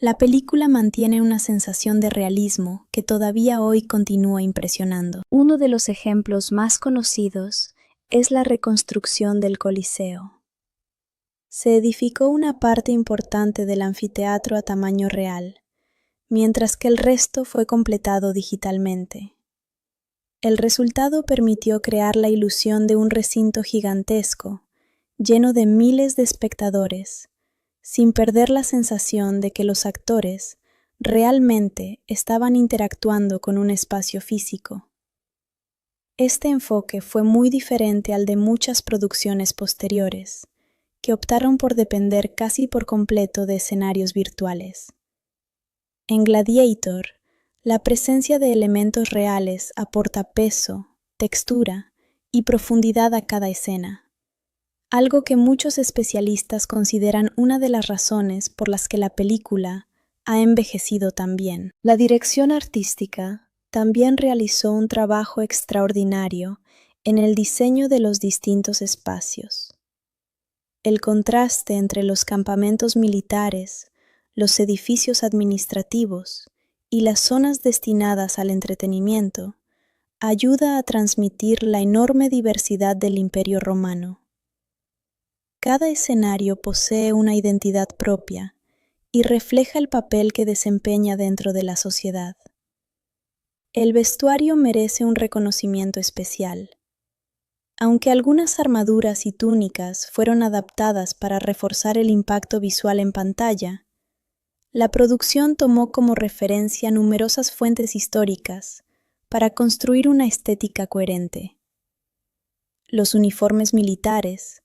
la película mantiene una sensación de realismo que todavía hoy continúa impresionando. Uno de los ejemplos más conocidos es la reconstrucción del Coliseo. Se edificó una parte importante del anfiteatro a tamaño real, mientras que el resto fue completado digitalmente. El resultado permitió crear la ilusión de un recinto gigantesco, lleno de miles de espectadores, sin perder la sensación de que los actores realmente estaban interactuando con un espacio físico. Este enfoque fue muy diferente al de muchas producciones posteriores, que optaron por depender casi por completo de escenarios virtuales. En Gladiator, la presencia de elementos reales aporta peso, textura y profundidad a cada escena, algo que muchos especialistas consideran una de las razones por las que la película ha envejecido tan bien. La dirección artística también realizó un trabajo extraordinario en el diseño de los distintos espacios. El contraste entre los campamentos militares, los edificios administrativos y las zonas destinadas al entretenimiento ayuda a transmitir la enorme diversidad del Imperio Romano. Cada escenario posee una identidad propia y refleja el papel que desempeña dentro de la sociedad. El vestuario merece un reconocimiento especial. Aunque algunas armaduras y túnicas fueron adaptadas para reforzar el impacto visual en pantalla, la producción tomó como referencia numerosas fuentes históricas para construir una estética coherente. Los uniformes militares,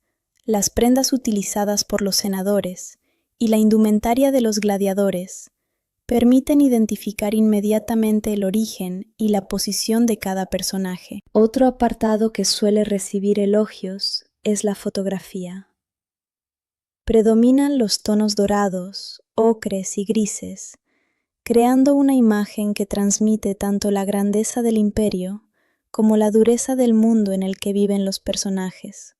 las prendas utilizadas por los senadores y la indumentaria de los gladiadores permiten identificar inmediatamente el origen y la posición de cada personaje. Otro apartado que suele recibir elogios es la fotografía. Predominan los tonos dorados, ocres y grises, creando una imagen que transmite tanto la grandeza del imperio como la dureza del mundo en el que viven los personajes.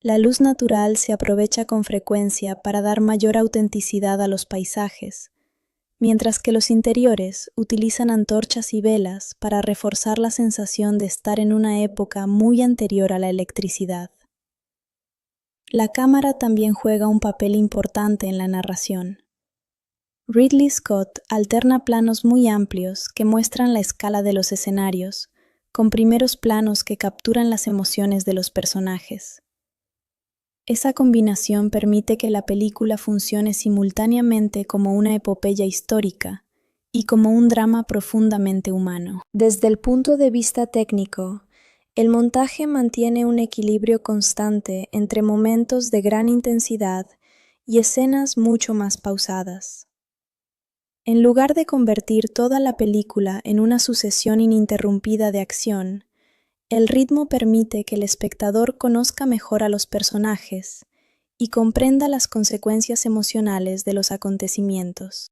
La luz natural se aprovecha con frecuencia para dar mayor autenticidad a los paisajes, mientras que los interiores utilizan antorchas y velas para reforzar la sensación de estar en una época muy anterior a la electricidad. La cámara también juega un papel importante en la narración. Ridley Scott alterna planos muy amplios que muestran la escala de los escenarios, con primeros planos que capturan las emociones de los personajes. Esa combinación permite que la película funcione simultáneamente como una epopeya histórica y como un drama profundamente humano. Desde el punto de vista técnico, el montaje mantiene un equilibrio constante entre momentos de gran intensidad y escenas mucho más pausadas. En lugar de convertir toda la película en una sucesión ininterrumpida de acción, el ritmo permite que el espectador conozca mejor a los personajes y comprenda las consecuencias emocionales de los acontecimientos.